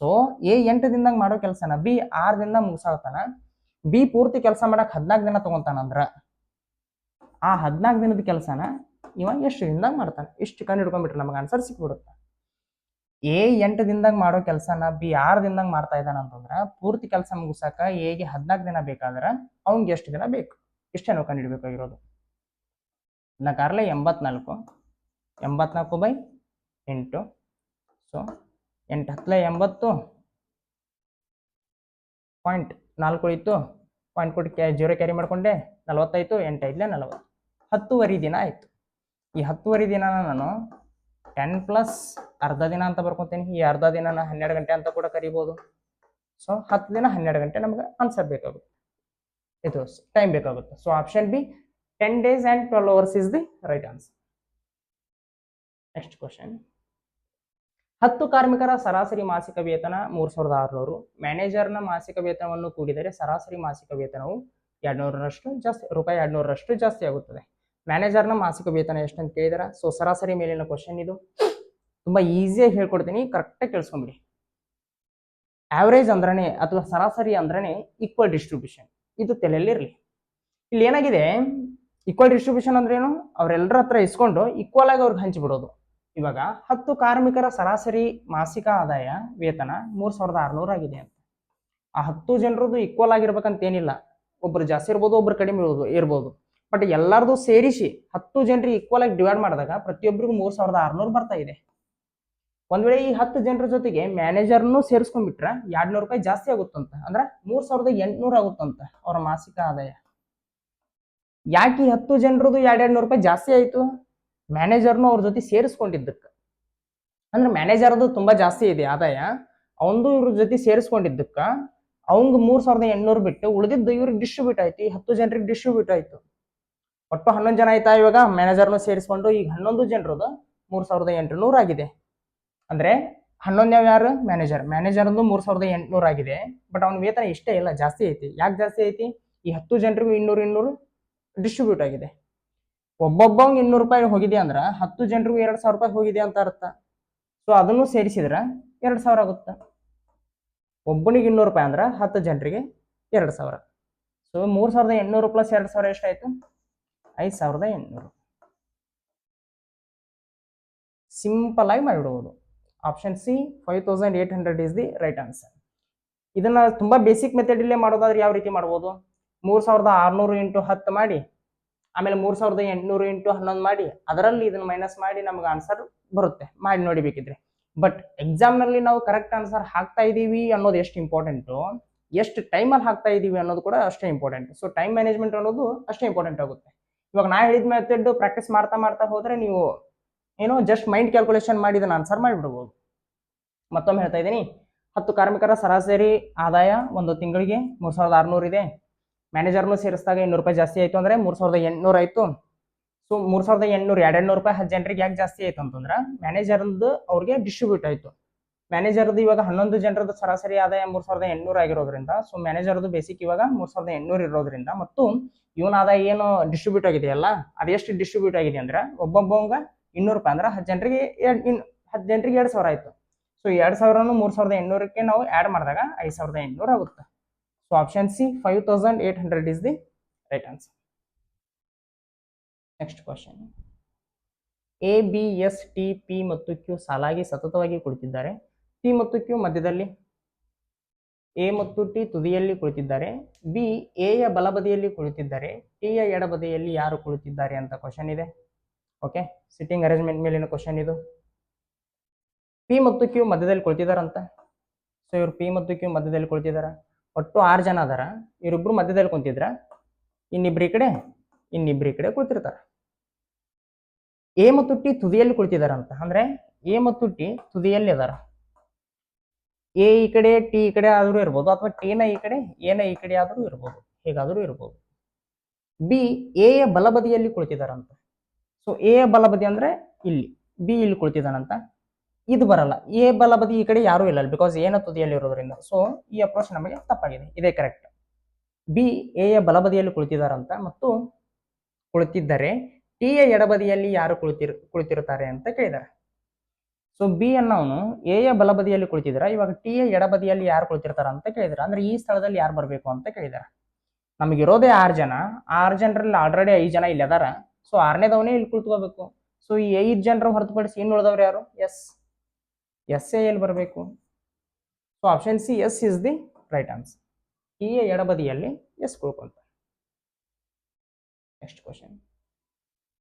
ಸೊ ಎ 8 ದಿನದಾಗ ಮಾಡೋ ಕೆಲಸನ ಬಿ 6 ದಿನದಾಗ ಮುಗಿಸಾತಾನ. ಬಿ ಪೂರ್ತಿ ಕೆಲಸ ಮಾಡಕ್ 14 ದಿನ ತಗೊಂತಾನಂದ್ರ ಆ 14 ದಿನದ ಕೆಲಸನ ಇವ ಎಷ್ಟು ದಿನದಾಗ ಮಾಡ್ತಾನೆ? ಇಷ್ಟು ಕಂಡು ಹಿಡ್ಕೊಂಡ್ಬಿಟ್ರೆ ನಮಗೆ ಆನ್ಸರ್ ಸಿಕ್ಬಿಡುತ್ತೆ. ಎ 8 ದಿನದಾಗ ಮಾಡೋ ಕೆಲಸನ ಬಿ 6 ದಿನದಾಗ ಮಾಡ್ತಾ ಇದ್ದಾನ ಅಂತಂದ್ರೆ ಪೂರ್ತಿ ಕೆಲಸ ಮುಗಿಸಾಕ ಎಗೆ 14 ದಿನ ಬೇಕಾದ್ರೆ ಅವ್ನಿಗೆ ಎಷ್ಟು ದಿನ ಬೇಕು ಇಷ್ಟೇ ನಾವು ಕಂಡುಹಿಡಬೇಕಾಗಿರೋದು. 4 84 84/8. ಸೊ 8 10 80 ಪಾಯಿಂಟ್ 4 ಉಳಿತು, ಪಾಯಿಂಟ್ ಕೊಟ್ಟು 0 ಕ್ಯಾರಿ ಮಾಡ್ಕೊಂಡೆ 45, 8 5 40, 10ವರೆ ದಿನ ಆಯಿತು. ಈ 10ವರೆ ದಿನನ ನಾನು 10 ಪ್ಲಸ್ ಅರ್ಧ ದಿನ ಅಂತ ಬರ್ಕೊತೀನಿ. ಈ ಅರ್ಧ ದಿನನ 12 ಗಂಟೆ ಅಂತ ಕೂಡ ಕರಿಬೋದು. ಸೊ 10 ದಿನ 12 ಗಂಟೆ ನಮ್ಗೆ ಆನ್ಸರ್ ಬೇಕಾಗುತ್ತೆ, ಇದು ಟೈಮ್ ಬೇಕಾಗುತ್ತೆ. So option B 10 days and 12 hours is the right answer. Next question, 10 ಕಾರ್ಮಿಕರ ಸರಾಸರಿ ಮಾಸಿಕ ವೇತನ 3600, ಮ್ಯಾನೇಜರ್ನ ಮಾಸಿಕ ವೇತನವನ್ನು ಕೂಡಿದರೆ ಸರಾಸರಿ ಮಾಸಿಕ ವೇತನವು 200ರಷ್ಟು ಜಾಸ್ತಿ ₹200ರಷ್ಟು ಜಾಸ್ತಿ ಆಗುತ್ತದೆ. ಮ್ಯಾನೇಜರ್ನ ಮಾಸಿಕ ವೇತನ ಎಷ್ಟು ಅಂತ ಕೇಳಿದಾರೆ. ಸೊ ಸರಾಸರಿ ಮೇಲಿನ ಕ್ವಶನ್ ಇದು, ತುಂಬಾ ಈಸಿಯಾಗಿ ಹೇಳ್ಕೊಡ್ತೀನಿ, ಕರೆಕ್ಟಾಗಿ ಕೇಳಿಸ್ಕೊಂಬಿಡಿ. ಆವರೇಜ್ ಅಂದ್ರೇ ಅಥವಾ ಸರಾಸರಿ ಅಂದ್ರೇ ಈಕ್ವಲ್ ಡಿಸ್ಟ್ರಿಬ್ಯೂಷನ್, ಇದು ತಲೆಯಲ್ಲಿರಲಿ. ಇಲ್ಲಿ ಏನಾಗಿದೆ, ಈಕ್ವಲ್ ಡಿಸ್ಟ್ರಿಬ್ಯೂಷನ್ ಅಂದ್ರೆ ಏನು, ಅವರೆಲ್ಲರ ಹತ್ರ ಇಸ್ಕೊಂಡು ಈಕ್ವಲ್ ಆಗಿ ಅವ್ರಿಗೆ ಹಂಚಿಬಿಡೋದು. ಇವಾಗ 10 ಕಾರ್ಮಿಕರ ಸರಾಸರಿ ಮಾಸಿಕ ಆದಾಯ ವೇತನ 3600 ಆಗಿದೆ ಅಂತ. ಆ 10 ಜನರದ್ದು ಈಕ್ವಲ್ ಆಗಿರ್ಬೇಕಂತ ಏನಿಲ್ಲ, ಒಬ್ರು ಜಾಸ್ತಿ ಇರ್ಬೋದು, ಒಬ್ರು ಕಡಿಮೆ ಇರ್ಬೋದು. ಬಟ್ ಎಲ್ಲರದು ಸೇರಿಸಿ 10 ಜನರಿಗೆ ಈಕ್ವಲ್ ಆಗಿ ಡಿವೈಡ್ ಮಾಡಿದಾಗ ಪ್ರತಿಯೊಬ್ಬರಿಗೂ 3600 ಬರ್ತಾ ಇದೆ. ಒಂದ್ ವೇಳೆ ಈ 10 ಜನರ ಜೊತೆಗೆ ಮ್ಯಾನೇಜರ್ನು ಸೇರಿಸ್ಕೊಂಡ್ಬಿಟ್ರೆ ₹200 ಜಾಸ್ತಿ ಆಗುತ್ತಂತ, ಅಂದ್ರೆ 3800 ಆಗುತ್ತಂತ ಅವರ ಮಾಸಿಕ ಆದಾಯ. ಯಾಕೆ ಈ 10 ಜನರದು ₹200 ಜಾಸ್ತಿ ಆಯ್ತು, ಮ್ಯಾನೇಜರ್ನು ಅವ್ರ ಜೊತೆ ಸೇರಿಸ್ಕೊಂಡಿದ್ದಕ್ಕೆ. ಅಂದ್ರೆ ಮ್ಯಾನೇಜರ್ದು ತುಂಬಾ ಜಾಸ್ತಿ ಇದೆ ಆದಾಯ, ಅವಂದು ಇವ್ರ ಜೊತೆ ಸೇರಿಸ್ಕೊಂಡಿದ್ದಕ್ಕ ಅವಂಗ 3800 ಬಿಟ್ಟು ಉಳಿದಿದ್ದು ಇವ್ರಿಗೆ ಡಿಸ್ಟ್ರಿಬ್ಯೂಟ್ ಆಯ್ತು, ಈ 10 ಜನರಿಗೆ ಡಿಸ್ಟ್ರಿಬ್ಯೂಟ್ ಆಯ್ತು. ಒಟ್ಟು 11 ಜನ ಆಯ್ತಾ ಇವಾಗ ಮ್ಯಾನೇಜರ್ನು ಸೇರಿಸ್ಕೊಂಡು. ಈಗ 11 ಜನರದು 3800 ಆಗಿದೆ. ಅಂದ್ರೆ 11ನೇ ಯಾರು, ಮ್ಯಾನೇಜರ್ದು 3800 ಆಗಿದೆ. ಬಟ್ ಅವ್ನ ವೇತನ ಇಷ್ಟೇ ಇಲ್ಲ, ಜಾಸ್ತಿ ಐತಿ. ಯಾಕೆ ಜಾಸ್ತಿ ಐತಿ, ಈ 10 ಜನರಿಗೂ 200 ಡಿಸ್ಟ್ರಿಬ್ಯೂಟ್ ಆಗಿದೆ. ಒಬ್ಬೊಬ್ಬಂಗೆ ₹200 ಹೋಗಿದೆ ಅಂದ್ರೆ 10 ಜನರಿಗೂ ₹2000 ಹೋಗಿದೆ ಅಂತ ಅರ್ಥ. ಸೊ ಅದನ್ನು ಸೇರಿಸಿದ್ರೆ 2000 ಆಗುತ್ತೆ. ಒಬ್ಬನಿಗೆ ₹200 ಅಂದ್ರೆ 10 ಜನರಿಗೆ 2000. ಸೊ 3800 ಪ್ಲಸ್ 2000 ಎಷ್ಟಾಯ್ತು, 5800. ಸಿಂಪಲ್ ಆಗಿ ಮಾಡಿಬಿಡುವುದು. Option C 5800 is the right answer. ಇದನ್ನ ತುಂಬಾ ಬೇಸಿಕ್ ಮೆಥಡ್ ಇಲ್ಲೇ ಮಾಡೋದಾದ್ರೆ ಯಾವ ರೀತಿ ಮಾಡ್ಬೋದು, 3600 ಇಂಟು 10 ಮಾಡಿ, ಆಮೇಲೆ 3800 ಇಂಟು 11 ಮಾಡಿ, ಅದರಲ್ಲಿ ಇದನ್ನ ಮೈನಸ್ ಮಾಡಿ ನಮ್ಗೆ ಆನ್ಸರ್ ಬರುತ್ತೆ. ಮಾಡಿ ನೋಡಿ ಬೇಕಿದ್ರೆ. ಬಟ್ ಎಕ್ಸಾಮ್ ನಲ್ಲಿ ನಾವು ಕರೆಕ್ಟ್ ಆನ್ಸರ್ ಹಾಕ್ತಾ ಇದೀವಿ ಅನ್ನೋದು ಎಷ್ಟು ಇಂಪಾರ್ಟೆಂಟು, ಎಷ್ಟು ಟೈಮಲ್ಲಿ ಹಾಕ್ತಾ ಇದೀವಿ ಅನ್ನೋದು ಕೂಡ ಅಷ್ಟೇ ಇಂಪಾರ್ಟೆಂಟ್. ಸೊ ಟೈಮ್ ಮ್ಯಾನೇಜ್ಮೆಂಟ್ ಅನ್ನೋದು ಅಷ್ಟೇ ಇಂಪಾರ್ಟೆಂಟ್ ಆಗುತ್ತೆ. ಇವಾಗ ನಾ ಹೇಳಿದ ಮೆಥಡ್ ಪ್ರಾಕ್ಟೀಸ್ ಮಾಡ್ತಾ ಮಾಡ್ತಾ ಹೋದ್ರೆ ನೀವು ಏನೋ ಜಸ್ಟ್ ಮೈಂಡ್ ಕ್ಯಾಲ್ಕುಲೇಷನ್ ಮಾಡಿ ಇದನ್ನ ಆನ್ಸರ್ ಮಾಡಿಬಿಡ್ಬೋದು. ಮತ್ತೊಮ್ಮೆ ಹೇಳ್ತಾ ಇದ್ದೀನಿ, 10 ಕಾರ್ಮಿಕರ ಸರಾಸರಿ ಆದಾಯ ಒಂದು ತಿಂಗಳಿಗೆ 3600 ಇದೆ. ಮ್ಯಾನೇಜರ್ನು ಸೇರಿಸಿದಾಗ ₹200 ಜಾಸ್ತಿ ಆಯ್ತು ಅಂದ್ರೆ 3800 ಆಯ್ತು. ಸೊ 3800 ₹200 10 ಜನರಿಗೆ ಯಾಕೆ ಜಾಸ್ತಿ ಆಯ್ತು ಅಂತಂದ್ರೆ ಮ್ಯಾನೇಜರ್ದು ಅವ್ರಿಗೆ ಡಿಸ್ಟ್ರಿಬ್ಯೂಟ್ ಆಯ್ತು. ಮ್ಯಾನೇಜರ್ದು ಇವಾಗ 11 ಜನರದ್ದು ಸರಾಸರಿ ಆದಾಯ 3800 ಆಗಿರೋದ್ರಿಂದ, ಸೊ ಮ್ಯಾನೇಜರ್ದು ಬೇಸಿಕ್ ಇವಾಗ 3800 ಇರೋದ್ರಿಂದ, ಮತ್ತು ಇವನ ಆದಾಯ ಏನು ಡಿಸ್ಟ್ರಿಬ್ಯೂಟ್ ಆಗಿದೆಯಲ್ಲ ಅದೆಷ್ಟು ಡಿಸ್ಟ್ರಿಬ್ಯೂಟ್ ಆಗಿದೆ ಅಂದ್ರೆ ಒಬ್ಬೊಬ್ಬಂಗ ₹200 ಅಂದ್ರೆ 10 ಜನರಿಗೆ 2000 ಆಯ್ತು. ಸೊ 2000 3800ಕ್ಕೆ ನಾವು ಆಡ್ ಮಾಡಿದಾಗ 5800 ಆಗುತ್ತೆ. So option C 5800 is the right answer. Next question, A B S T P ಮತ್ತು ಕ್ಯೂ ಸಾಲಾಗಿ ಸತತವಾಗಿ ಕುಳಿತಿದ್ದಾರೆ. ಪಿ ಮತ್ತು ಕ್ಯೂ ಮಧ್ಯದಲ್ಲಿ, ಎ ಮತ್ತು ಟಿ ತುದಿಯಲ್ಲಿ ಕುಳಿತಿದ್ದಾರೆ. ಬಿ ಎ ಯ ಬಲಬದಿಯಲ್ಲಿ ಕುಳಿತಿದ್ದಾರೆ. ಟಿ ಯ ಎಡಬದಿಯಲ್ಲಿ ಯಾರು ಕುಳಿತಿದ್ದಾರೆ ಅಂತ ಕ್ವಶನ್ ಇದೆ. ಓಕೆ, ಸಿಟ್ಟಿಂಗ್ ಅರೇಂಜ್ಮೆಂಟ್ ಮೇಲಿನ ಕ್ವಶನ್ ಇದು. ಪಿ ಮತ್ತು ಕ್ಯೂ ಮಧ್ಯದಲ್ಲಿ ಕುಳಿತಿದಾರಂತ. ಸೊ ಇವ್ರು ಪಿ ಮತ್ತು ಕ್ಯೂ ಮಧ್ಯದಲ್ಲಿ ಕುಳಿತಿದಾರ. ಒಟ್ಟು 6 ಜನ ಅದಾರ. ಇವರಿಬ್ರು ಮಧ್ಯದಲ್ಲಿ ಕುಂತಿದ್ರ, ಇನ್ನಿಬ್ರು ಈ ಕಡೆ ಇನ್ನಿಬ್ರು ಈ ಕಡೆ ಕುಳಿತಿರ್ತಾರ. ಎ ಮತ್ತು ಟಿ ತುದಿಯಲ್ಲಿ ಕುಳಿತಿದಾರಂತ, ಅಂದ್ರೆ ಎ ಮತ್ತು ಟಿ ತುದಿಯಲ್ಲಿ ಅದಾರ. ಎ ಈ ಕಡೆ ಟಿ ಈ ಕಡೆ ಆದ್ರೂ ಇರ್ಬೋದು, ಅಥವಾ ಟಿನ ಈ ಕಡೆ ಎನ ಈ ಕಡೆ ಆದ್ರೂ ಇರ್ಬೋದು, ಹೇಗಾದ್ರೂ ಇರ್ಬೋದು. ಬಿ ಎ ಯ ಬಲಬದಿಯಲ್ಲಿ ಕುಳಿತಿದಾರಂತ. ಸೊ ಎ ಯ ಬಲಬದಿ ಅಂದ್ರೆ ಇಲ್ಲಿ, ಬಿ ಇಲ್ಲಿ ಕುಳಿತಿದಾನಂತ. ಇದು ಬರಲ್ಲ, ಎ ಬಲಬದಿ ಈ ಕಡೆ ಯಾರೂ ಇಲ್ಲ, ಬಿಕಾಸ್ ಎನ ತುದಿಯಲ್ಲಿ ಇರೋದ್ರಿಂದ. ಸೊ ಈ ಅಪ್ರೋಚ್ ನಮಗೆ ತಪ್ಪಾಗಿದೆ, ಇದೇ ಕರೆಕ್ಟ್. ಬಿ ಎ ಯ ಬಲಬದಿಯಲ್ಲಿ ಕುಳಿತಿದಾರಂತ ಮತ್ತು ಕುಳಿತಿದ್ದರೆ ಟಿ ಯ ಎಡಬದಿಯಲ್ಲಿ ಯಾರು ಕುಳಿತಿರುತ್ತಾರೆ ಅಂತ ಕೇಳಿದಾರೆ. ಸೊ ಬಿ ಅನ್ನೋನು ಎ ಯ ಬಲಬದಿಯಲ್ಲಿ ಕುಳಿತಿದ್ರ, ಇವಾಗ ಟಿ ಯ ಎಡಬದಿಯಲ್ಲಿ ಯಾರು ಕುಳಿತಿರ್ತಾರ ಅಂತ ಕೇಳಿದಾರೆ. ಅಂದ್ರೆ ಈ ಸ್ಥಳದಲ್ಲಿ ಯಾರು ಬರಬೇಕು ಅಂತ ಕೇಳಿದಾರೆ. ನಮಗಿರೋದೇ 6 ಜನ, 6 ಜನರಲ್ಲಿ ಆಲ್ರೆಡಿ 5 ಜನ ಇಲ್ಲಿ ಅದಾರ. ಸೊ 6ನೇದವನೇ ಇಲ್ಲಿ ಕುಳಿತುಕೋಬೇಕು. ಸೊ ಈ 5 ಜನರು ಹೊರತುಪಡಿಸಿ ಇನ್ನು ಉಳಿದವ್ರು ಯಾರು, ಎಸ್ ಎಸ್ ಎ ಎಲ್ಲಿ ಬರಬೇಕು? So option C S is the right answer. ಈ ಎಡಬದಿಯಲ್ಲಿ ಎಸ್ ಕೊಡ್ಕೊಂತ. Next question.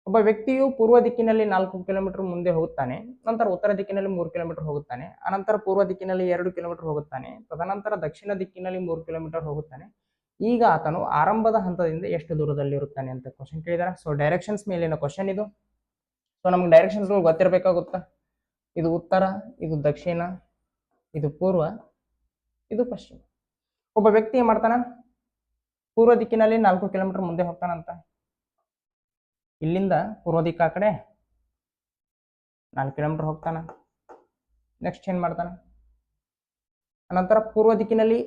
ಒಬ್ಬ ವ್ಯಕ್ತಿಯು ಪೂರ್ವ ದಿಕ್ಕಿನಲ್ಲಿ 4 ಕಿಲೋಮೀಟರ್ ಮುಂದೆ ಹೋಗುತ್ತಾನೆ, ನಂತರ ಉತ್ತರ ದಿಕ್ಕಿನಲ್ಲಿ 3 ಕಿಲೋಮೀಟರ್ ಹೋಗುತ್ತಾನೆ, ಅನಂತರ ಪೂರ್ವ ದಿಕ್ಕಿನಲ್ಲಿ 2 ಕಿಲೋಮೀಟರ್ ಹೋಗುತ್ತಾನೆ, ತದನಂತರ ದಕ್ಷಿಣ ದಿಕ್ಕಿನಲ್ಲಿ 3 ಕಿಲೋಮೀಟರ್ ಹೋಗುತ್ತಾನೆ. ಈಗ ಆತನು ಆರಂಭದ ಹಂತದಿಂದ ಎಷ್ಟು ದೂರದಲ್ಲಿರುತ್ತಾನೆ ಅಂತ ಕ್ವಶನ್ ಕೇಳಿದಾರೆ. ಸೊ ಡೈರೆಕ್ಷನ್ಸ್ ಮೇಲಿನ ಕ್ವಶನ್ ಇದು. ಸೊ ನಮ್ಗೆ ಡೈರೆಕ್ಷನ್ಸ್ ಗೊತ್ತಿರಬೇಕಾಗುತ್ತಾ? ಇದು ಉತ್ತರ, ಇದು ದಕ್ಷಿಣ, ಇದು ಪೂರ್ವ, ಇದು ಪಶ್ಚಿಮ. ಒಬ್ಬ ವ್ಯಕ್ತಿ ಏನ್ ಮಾಡ್ತಾನ? ಪೂರ್ವ ದಿಕ್ಕಿನಲ್ಲಿ 4 ಕಿಲೋಮೀಟರ್ ಮುಂದೆ ಹೋಗ್ತಾನಂತ. ಇಲ್ಲಿಂದ ಪೂರ್ವ ದಿಕ್ಕ ಆ ಕಡೆ 4 ಕಿಲೋಮೀಟರ್ ಹೋಗ್ತಾನ. ನೆಕ್ಸ್ಟ್ ಏನ್ ಮಾಡ್ತಾನ? ಅನಂತರ ಪೂರ್ವ ದಿಕ್ಕಿನಲ್ಲಿ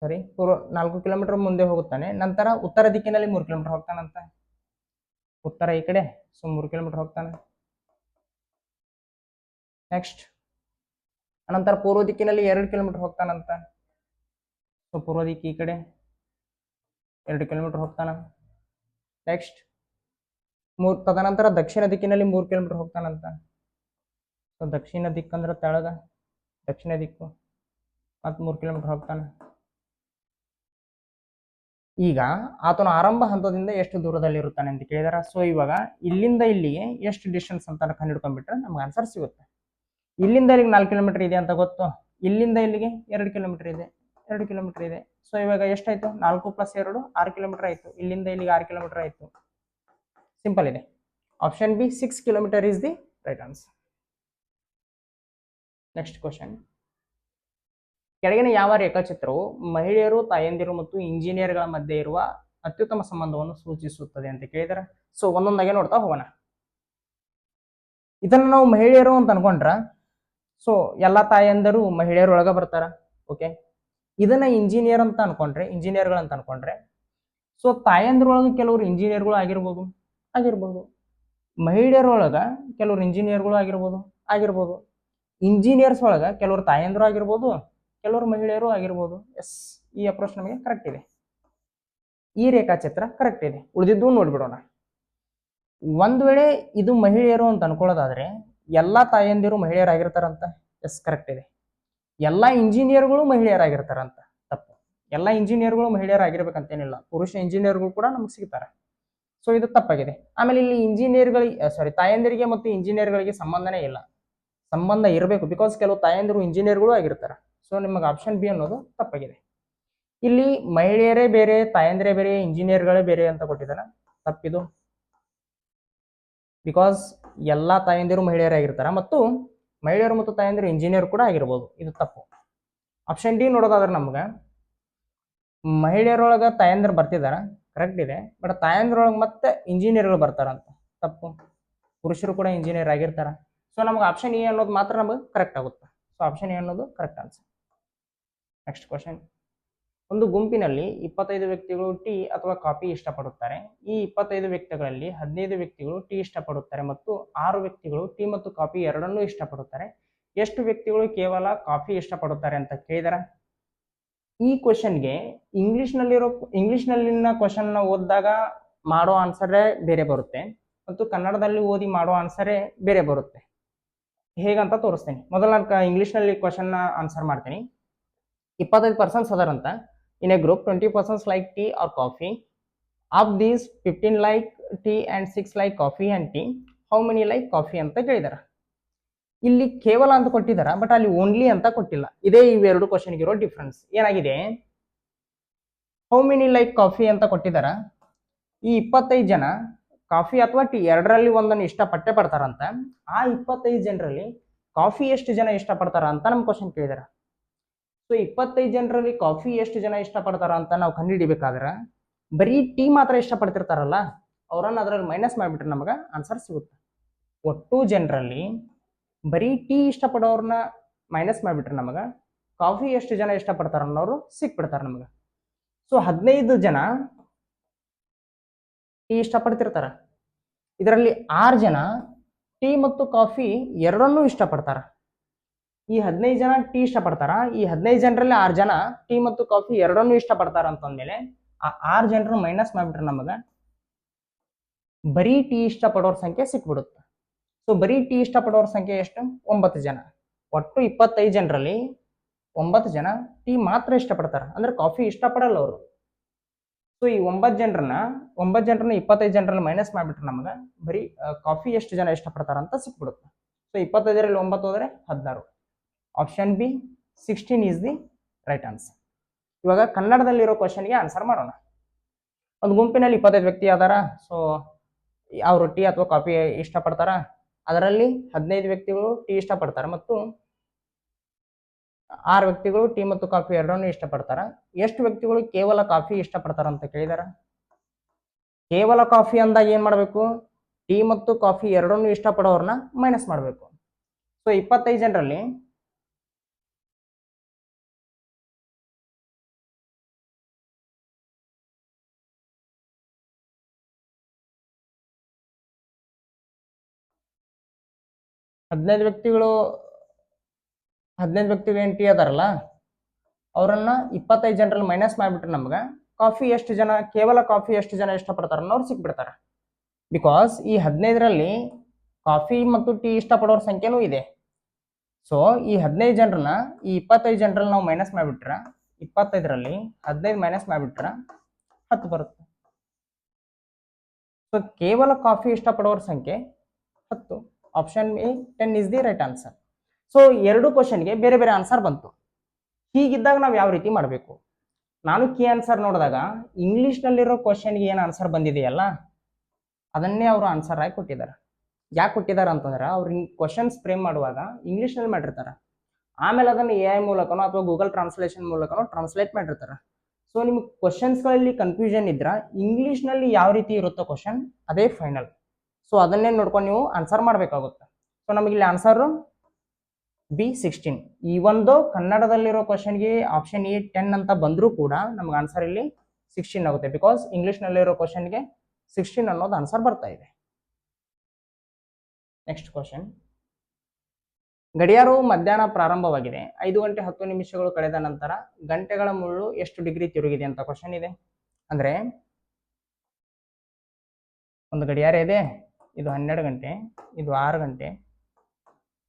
4 ಕಿಲೋಮೀಟರ್ ಮುಂದೆ ಹೋಗುತ್ತಾನೆ, ನಂತರ ಉತ್ತರ ದಿಕ್ಕಿನಲ್ಲಿ 3 ಕಿಲೋಮೀಟರ್ ಹೋಗ್ತಾನಂತ. ಉತ್ತರ ಈ ಕಡೆ, ಸೊ 3 ಕಿಲೋಮೀಟರ್ ಹೋಗ್ತಾನೆ. ನೆಕ್ಸ್ಟ್ ಅನಂತರ ಪೂರ್ವ ದಿಕ್ಕಿನಲ್ಲಿ 2 ಕಿಲೋಮೀಟರ್ ಹೋಗ್ತಾನಂತ. ಸೊ ಪೂರ್ವ ದಿಕ್ಕಿ ಈ ಕಡೆ 2 ಕಿಲೋಮೀಟರ್ ಹೋಗ್ತಾನ. ನೆಕ್ಸ್ಟ್ ತದನಂತರ ದಕ್ಷಿಣ ದಿಕ್ಕಿನಲ್ಲಿ 3 ಕಿಲೋಮೀಟರ್ ಹೋಗ್ತಾನಂತ. ಸೊ ದಕ್ಷಿಣ ದಿಕ್ಕಂದ್ರೆ ತೆಳಗ, ದಕ್ಷಿಣ ದಿಕ್ಕು ಮತ್ತು 3 ಕಿಲೋಮೀಟರ್ ಹೋಗ್ತಾನ. ಈಗ ಆತನು ಆರಂಭ ಹಂತದಿಂದ ಎಷ್ಟು ದೂರದಲ್ಲಿ ಇರುತ್ತಾನೆ ಅಂತ ಕೇಳಿದಾರ. ಸೊ ಇವಾಗ ಇಲ್ಲಿಂದ ಇಲ್ಲಿಗೆ ಎಷ್ಟು ಡಿಸ್ಟೆನ್ಸ್ ಅಂತ ಕಂಡುಹಿಡ್ಕೊಂಡ್ಬಿಟ್ರೆ ನಮ್ಗೆ ಆನ್ಸರ್ ಸಿಗುತ್ತೆ. ಇಲ್ಲಿಂದ ಇಲ್ಲಿಗೆ 4 ಕಿಲೋಮೀಟರ್ ಇದೆ ಅಂತ ಗೊತ್ತು, ಇಲ್ಲಿಂದ ಇಲ್ಲಿಗೆ 2 ಕಿಲೋಮೀಟರ್ ಇದೆ, 2 ಕಿಲೋಮೀಟರ್ ಇದೆ. ಸೊ ಇವಾಗ ಎಷ್ಟಾಯ್ತು? 4 + 2 6 ಕಿಲೋಮೀಟರ್ ಆಯ್ತು. ಇಲ್ಲಿಂದ ಇಲ್ಲಿಗೆ 6 ಕಿಲೋಮೀಟರ್ ಆಯ್ತು. ಸಿಂಪಲ್ ಇದೆ. Option B 6 kilometre is the right answer. Next question. ಕೆಳಗಿನ ಯಾವ ರೇಖಾಚಿತ್ರವು ಮಹಿಳೆಯರು, ತಾಯಂದಿರು ಮತ್ತು ಇಂಜಿನಿಯರ್ಗಳ ಮಧ್ಯೆ ಇರುವ ಅತ್ಯುತ್ತಮ ಸಂಬಂಧವನ್ನು ಸೂಚಿಸುತ್ತದೆ ಅಂತ ಕೇಳಿದಾರೆ. ಸೊ ಒಂದೊಂದಾಗೆ ನೋಡ್ತಾ ಹೋಗೋಣ. ಇದನ್ನ ನಾವು ಮಹಿಳೆಯರು ಅಂತ ಅನ್ಕೊಂಡ್ರ, ಸೊ ಎಲ್ಲಾ ತಾಯಂದರು ಮಹಿಳೆಯರೊಳಗ ಬರ್ತಾರ. ಓಕೆ, ಇದನ್ನ ಇಂಜಿನಿಯರ್ ಅಂತ ಅನ್ಕೊಂಡ್ರೆ, ಇಂಜಿನಿಯರ್ಗಳು ಅಂತ ಅನ್ಕೊಂಡ್ರೆ, ಸೊ ತಾಯಂದ್ರೊಳಗ ಕೆಲವರು ಇಂಜಿನಿಯರ್ಗಳು ಆಗಿರ್ಬೋದು, ಮಹಿಳೆಯರೊಳಗ ಕೆಲವರು ಇಂಜಿನಿಯರ್ಗಳು ಆಗಿರ್ಬೋದು, ಇಂಜಿನಿಯರ್ಸ್ ಒಳಗ ಕೆಲವರು ತಾಯಂದ್ರು ಆಗಿರ್ಬೋದು, ಕೆಲವರು ಮಹಿಳೆಯರು ಆಗಿರ್ಬೋದು. ಎಸ್, ಈ ಅಪ್ರೋಚ್ ನಮಗೆ ಕರೆಕ್ಟ್ ಇದೆ. ಈ ರೇಖಾಚಿತ್ರ ಕರೆಕ್ಟ್ ಇದೆ. ಉಳಿದಿದ್ದು ನೋಡ್ಬಿಡೋಣ. ಒಂದ್ ವೇಳೆ ಇದು ಮಹಿಳೆಯರು ಅಂತ ಅನ್ಕೊಳ್ಳೋದಾದ್ರೆ ಎಲ್ಲಾ ತಾಯಂದಿರು ಮಹಿಳೆಯರಾಗಿರ್ತಾರಂತ. ಎಸ್, ಕರೆಕ್ಟ್ ಇದೆ. ಎಲ್ಲಾ ಇಂಜಿನಿಯರ್ಗಳು ಮಹಿಳೆಯರಾಗಿರ್ತಾರಂತ. ತಪ್ಪು. ಎಲ್ಲಾ ಇಂಜಿನಿಯರ್ಗಳು ಮಹಿಳೆಯರಾಗಿರ್ಬೇಕಂತೇನಿಲ್ಲ, ಪುರುಷ ಇಂಜಿನಿಯರ್ಗಳು ಕೂಡ ನಮ್ಗೆ ಸಿಗ್ತಾರೆ. ಸೊ ಇದು ತಪ್ಪಾಗಿದೆ. ಆಮೇಲೆ ಇಲ್ಲಿ ತಾಯಂದಿರಿಗೆ ಮತ್ತು ಇಂಜಿನಿಯರ್ಗಳಿಗೆ ಸಂಬಂಧನೇ ಇಲ್ಲ. ಸಂಬಂಧ ಇರಬೇಕು, ಬಿಕಾಸ್ ಕೆಲವು ತಾಯಂದಿರು ಇಂಜಿನಿಯರ್ಗಳು ಆಗಿರ್ತಾರೆ. ಸೊ ನಿಮಗೆ ಆಪ್ಷನ್ ಬಿ ಅನ್ನೋದು ತಪ್ಪಾಗಿದೆ. ಇಲ್ಲಿ ಮಹಿಳೆಯರೇ ಬೇರೆ, ತಾಯಂದಿರೇ ಬೇರೆ, ಇಂಜಿನಿಯರ್ಗಳೇ ಬೇರೆ ಅಂತ ಕೊಟ್ಟಿದ್ದಾನೆ. ತಪ್ಪಿದು. ಬಿಕಾಸ್ ಎಲ್ಲಾ ತಾಯಂದಿರು ಮಹಿಳೆಯರಾಗಿರ್ತಾರ ಮತ್ತು ಮಹಿಳೆಯರು ಮತ್ತು ತಾಯಂದಿರು ಇಂಜಿನಿಯರ್ ಕೂಡ ಆಗಿರ್ಬೋದು. ಇದು ತಪ್ಪು. ಆಪ್ಷನ್ ಡಿ ನೋಡೋದಾದ್ರೆ ನಮ್ಗೆ ಮಹಿಳೆಯರೊಳಗ ತಾಯಂದಿರು ಬರ್ತಿದಾರ, ಕರೆಕ್ಟ್ ಇದೆ. ಬಟ್ ತಾಯಂದಿರೊಳಗೆ ಮತ್ತೆ ಇಂಜಿನಿಯರ್ಗಳು ಬರ್ತಾರಂತ. ತಪ್ಪು. ಪುರುಷರು ಕೂಡ ಇಂಜಿನಿಯರ್ ಆಗಿರ್ತಾರ. ಸೊ ನಮ್ಗೆ ಆಪ್ಷನ್ ಎ ಅನ್ನೋದು ಮಾತ್ರ ನಮಗೆ ಕರೆಕ್ಟ್ ಆಗುತ್ತೆ. ಸೊ ಆಪ್ಷನ್ ಎ ಅನ್ನೋದು ಕರೆಕ್ಟ್ ಆನ್ಸರ್. Next question. ಒಂದು ಗುಂಪಿನಲ್ಲಿ 25 ವ್ಯಕ್ತಿಗಳು ಟೀ ಅಥವಾ ಕಾಫಿ ಇಷ್ಟಪಡುತ್ತಾರೆ. ಈ 25 ವ್ಯಕ್ತಿಗಳಲ್ಲಿ 15 ವ್ಯಕ್ತಿಗಳು ಟೀ ಇಷ್ಟಪಡುತ್ತಾರೆ ಮತ್ತು 6 ವ್ಯಕ್ತಿಗಳು ಟೀ ಮತ್ತು ಕಾಫಿ ಎರಡನ್ನೂ ಇಷ್ಟಪಡುತ್ತಾರೆ. ಎಷ್ಟು ವ್ಯಕ್ತಿಗಳು ಕೇವಲ ಕಾಫಿ ಇಷ್ಟಪಡುತ್ತಾರೆ ಅಂತ ಕೇಳಿದಾರೆ. ಈ ಕ್ವಶನ್ಗೆ ಇಂಗ್ಲಿಷ್ನಲ್ಲಿನ ಕ್ವಶನ್ ಓದಿದಾಗ ಮಾಡೋ ಆನ್ಸರೇ ಬೇರೆ ಬರುತ್ತೆ ಮತ್ತು ಕನ್ನಡದಲ್ಲಿ ಓದಿ ಮಾಡೋ ಆನ್ಸರೇ ಬೇರೆ ಬರುತ್ತೆ. ಹೇಗಂತ ತೋರಿಸ್ತೀನಿ. ಮೊದಲು ನಾನು ಇಂಗ್ಲಿಷ್ನಲ್ಲಿ ಕ್ವಶನ್ ಆನ್ಸರ್ ಮಾಡ್ತೀನಿ. 25% ಅದಾರಂತ. In a group, 20% like tea or coffee. Of these, 15 like tea and 6 like coffee and tea. How many like coffee ಅಂತ ಕೇಳಿದಾರೆ. ಇಲ್ಲಿ ಕೇವಲ ಅಂತ ಕೊಟ್ಟಿದಾರ, ಬಟ್ ಅಲ್ಲಿ ಓನ್ಲಿ ಅಂತ ಕೊಟ್ಟಿಲ್ಲ. ಇದೇ ಇವೆರಡು ಕ್ವಶನ್ಗೆ ಇರೋ ಡಿಫ್ರೆನ್ಸ್. ಏನಾಗಿದೆ? ಹೌ ಮೆನಿ ಲೈಕ್ ಕಾಫಿ ಅಂತ ಕೊಟ್ಟಿದಾರ. ಈ 25 ಜನ ಕಾಫಿ ಅಥವಾ ಟೀ ಎರಡರಲ್ಲಿ ಒಂದನ್ನು ಇಷ್ಟಪಟ್ಟೆ ಪಡ್ತಾರಂತ. ಆ 25 ಜನರಲ್ಲಿ ಕಾಫಿ ಎಷ್ಟು ಜನ ಇಷ್ಟಪಡ್ತಾರ ಅಂತ ನಮ್ ಕ್ವಶನ್ ಕೇಳಿದಾರ. ಸೊ 25 ಜನರಲ್ಲಿ ಕಾಫಿ ಎಷ್ಟು ಜನ ಇಷ್ಟಪಡ್ತಾರ ಅಂತ ನಾವು ಕಂಡುಹಿಡಿಬೇಕಾದ್ರೆ ಬರೀ ಟೀ ಮಾತ್ರ ಇಷ್ಟಪಡ್ತಿರ್ತಾರಲ್ಲ, ಅವ್ರನ್ನ ಅದರಲ್ಲಿ ಮೈನಸ್ ಮಾಡಿಬಿಟ್ರೆ ನಮಗೆ ಆನ್ಸರ್ ಸಿಗುತ್ತೆ. ಒಟ್ಟು ಜನರಲ್ಲಿ ಬರೀ ಟೀ ಇಷ್ಟಪಡೋರ್ನ ಮೈನಸ್ ಮಾಡಿಬಿಟ್ರೆ ನಮಗೆ ಕಾಫಿ ಎಷ್ಟು ಜನ ಇಷ್ಟಪಡ್ತಾರ ಅನ್ನೋರು ಸಿಕ್ಬಿಡ್ತಾರೆ ನಮಗೆ. ಸೊ 15 ಜನ ಟೀ ಇಷ್ಟಪಡ್ತಿರ್ತಾರ. ಇದರಲ್ಲಿ 6 ಜನ ಟೀ ಮತ್ತು ಕಾಫಿ ಎರಡನ್ನೂ ಇಷ್ಟಪಡ್ತಾರ. ಈ 15 ಜನ ಟೀ ಇಷ್ಟಪಡ್ತಾರ. ಈ 15 ಜನರಲ್ಲಿ 6 ಜನ ಟೀ ಮತ್ತು ಕಾಫಿ ಎರಡನ್ನೂ ಇಷ್ಟಪಡ್ತಾರ ಅಂತಂದ್ಮೇಲೆ ಆ 6 ಜನರು ಮೈನಸ್ ಮಾಡಿಬಿಟ್ರೆ ನಮಗೆ ಬರೀ ಟೀ ಇಷ್ಟಪಡೋರ್ ಸಂಖ್ಯೆ ಸಿಕ್ಬಿಡುತ್ತೆ. ಸೊ ಬರೀ ಟೀ ಇಷ್ಟಪಡೋರ ಸಂಖ್ಯೆ ಎಷ್ಟು? 9 ಜನ. ಒಟ್ಟು 25 ಜನರಲ್ಲಿ 9 ಜನ ಟೀ ಮಾತ್ರ ಇಷ್ಟಪಡ್ತಾರೆ, ಅಂದ್ರೆ ಕಾಫಿ ಇಷ್ಟಪಡಲ್ಲ ಅವರು. ಸೊ ಈ 9 ಜನರನ್ನ 25 ಜನರಲ್ಲಿ ಮೈನಸ್ ಮಾಡಿಬಿಟ್ರೆ ನಮ್ಗೆ ಬರೀ ಕಾಫಿ ಎಷ್ಟು ಜನ ಇಷ್ಟಪಡ್ತಾರ ಅಂತ ಸಿಕ್ಬಿಡುತ್ತೆ. ಸೊ 25ರಲ್ಲಿ 9 ಹೋದರೆ 16. Option B 16 is the right answer. ಇವಾಗ ಕನ್ನಡದಲ್ಲಿರೋ ಕ್ವಶನ್ಗೆ ಆನ್ಸರ್ ಮಾಡೋಣ. ಒಂದು ಗುಂಪಿನಲ್ಲಿ 25 ವ್ಯಕ್ತಿ ಅದಾರ. ಸೊ ಅವರು ಟೀ ಅಥವಾ ಕಾಫಿ ಇಷ್ಟಪಡ್ತಾರ. ಅದರಲ್ಲಿ 15 ವ್ಯಕ್ತಿಗಳು ಟೀ ಇಷ್ಟಪಡ್ತಾರೆ ಮತ್ತು 6 ವ್ಯಕ್ತಿಗಳು ಟೀ ಮತ್ತು ಕಾಫಿ ಎರಡನ್ನೂ ಇಷ್ಟಪಡ್ತಾರ. ಎಷ್ಟು ವ್ಯಕ್ತಿಗಳು ಕೇವಲ ಕಾಫಿ ಇಷ್ಟಪಡ್ತಾರ ಅಂತ ಕೇಳಿದಾರ. ಕೇವಲ ಕಾಫಿ ಅಂದಾಗ ಏನ್ ಮಾಡಬೇಕು? ಟೀ ಮತ್ತು ಕಾಫಿ ಎರಡನ್ನೂ ಇಷ್ಟಪಡೋರ್ನ ಮೈನಸ್ ಮಾಡಬೇಕು. ಸೊ 25 ಜನರಲ್ಲಿ 15 ವ್ಯಕ್ತಿಗಳು 15 ವ್ಯಕ್ತಿಗಳು ಏನು ಟೀ ಅದಾರಲ್ಲ ಅವರನ್ನ 25 ಜನರಲ್ಲಿ ಮೈನಸ್ ಮಾಡಿಬಿಟ್ರೆ ನಮ್ಗೆ ಕಾಫಿ ಎಷ್ಟು ಜನ, ಕೇವಲ ಕಾಫಿ ಎಷ್ಟು ಜನ ಇಷ್ಟಪಡ್ತಾರ ಅನ್ನೋರು ಸಿಕ್ಬಿಡ್ತಾರೆ. ಬಿಕಾಸ್ ಈ 15ರಲ್ಲಿ ಕಾಫಿ ಮತ್ತು ಟೀ ಇಷ್ಟಪಡೋರ ಸಂಖ್ಯೆನೂ ಇದೆ. ಸೊ ಈ 15 ಜನರನ್ನ ಈ 25 ಜನರಲ್ಲಿ ನಾವು ಮೈನಸ್ ಮಾಡಿಬಿಟ್ರೆ 25ರಲ್ಲಿ 15 ಮೈನಸ್ ಮಾಡಿಬಿಟ್ರೆ 10 ಬರುತ್ತೆ. ಸೊ ಕೇವಲ ಕಾಫಿ ಇಷ್ಟಪಡೋರ ಸಂಖ್ಯೆ 10. Option A 10 is the right answer. So ಎರಡು ಕ್ವಶನ್ಗೆ ಬೇರೆ ಬೇರೆ ಆನ್ಸರ್ ಬಂತು. ಹೀಗಿದ್ದಾಗ ನಾವು ಯಾವ ರೀತಿ ಮಾಡಬೇಕು? ನಾನು ಕೀ ಆನ್ಸರ್ ನೋಡಿದಾಗ ಇಂಗ್ಲೀಷ್ನಲ್ಲಿರೋ ಕ್ವಶನ್ಗೆ ಏನು ಆನ್ಸರ್ ಬಂದಿದೆಯಲ್ಲ ಅದನ್ನೇ ಅವರು ಆನ್ಸರ್ ಆಗಿ ಕೊಟ್ಟಿದ್ದಾರೆ. ಯಾಕೆ ಕೊಟ್ಟಿದ್ದಾರೆ ಅಂತಂದ್ರೆ ಅವ್ರು ಕ್ವಶನ್ಸ್ ಫ್ರೇಮ್ ಮಾಡುವಾಗ ಇಂಗ್ಲೀಷ್ನಲ್ಲಿ ಮಾಡಿರ್ತಾರೆ, ಆಮೇಲೆ ಅದನ್ನು ಎ ಐ ಮೂಲಕನೋ ಅಥವಾ ಗೂಗಲ್ ಟ್ರಾನ್ಸ್ಲೇಷನ್ ಮೂಲಕನೋ ಟ್ರಾನ್ಸ್ಲೇಟ್ ಮಾಡಿರ್ತಾರೆ. ಸೊ ನಿಮ್ಗೆ ಕ್ವಶನ್ಸ್ಗಳಲ್ಲಿ ಕನ್ಫ್ಯೂಷನ್ ಇದ್ರೆ ಇಂಗ್ಲೀಷ್ನಲ್ಲಿ ಯಾವ ರೀತಿ ಇರುತ್ತೋ ಕ್ವಶನ್ ಅದೇ ಫೈನಲ್. ಸೊ ಅದನ್ನೇ ನೋಡ್ಕೊಂಡು ನೀವು ಆನ್ಸರ್ ಮಾಡಬೇಕಾಗುತ್ತೆ. ಸೊ ನಮಗಿಲ್ಲಿ ಆನ್ಸರು ಬಿ 16. ಈ ಒಂದು ಕನ್ನಡದಲ್ಲಿರೋ ಕ್ವಶನ್ಗೆ ಆಪ್ಷನ್ ಎ 10 ಅಂತ ಬಂದರೂ ಕೂಡ ನಮ್ಗೆ ಆನ್ಸರ್ ಇಲ್ಲಿ 16 ಆಗುತ್ತೆ. ಬಿಕಾಸ್ ಇಂಗ್ಲೀಷ್ನಲ್ಲಿರೋ ಕ್ವಶನ್ಗೆ 16 ಅನ್ನೋದು ಆನ್ಸರ್ ಬರ್ತಾ ಇದೆ. Next question. ಗಡಿಯಾರವು ಮಧ್ಯಾಹ್ನ ಪ್ರಾರಂಭವಾಗಿದೆ, 5 ಗಂಟೆ 10 ನಿಮಿಷಗಳು ಕಳೆದ ನಂತರ ಗಂಟೆಗಳ ಮುಳ್ಳು ಎಷ್ಟು ಡಿಗ್ರಿ ತಿರುಗಿದೆ ಅಂತ ಕ್ವಶನ್ ಇದೆ. ಅಂದ್ರೆ ಒಂದು ಗಡಿಯಾರ ಇದೆ, ಇದು 12 ಗಂಟೆ, ಇದು 6 ಗಂಟೆ,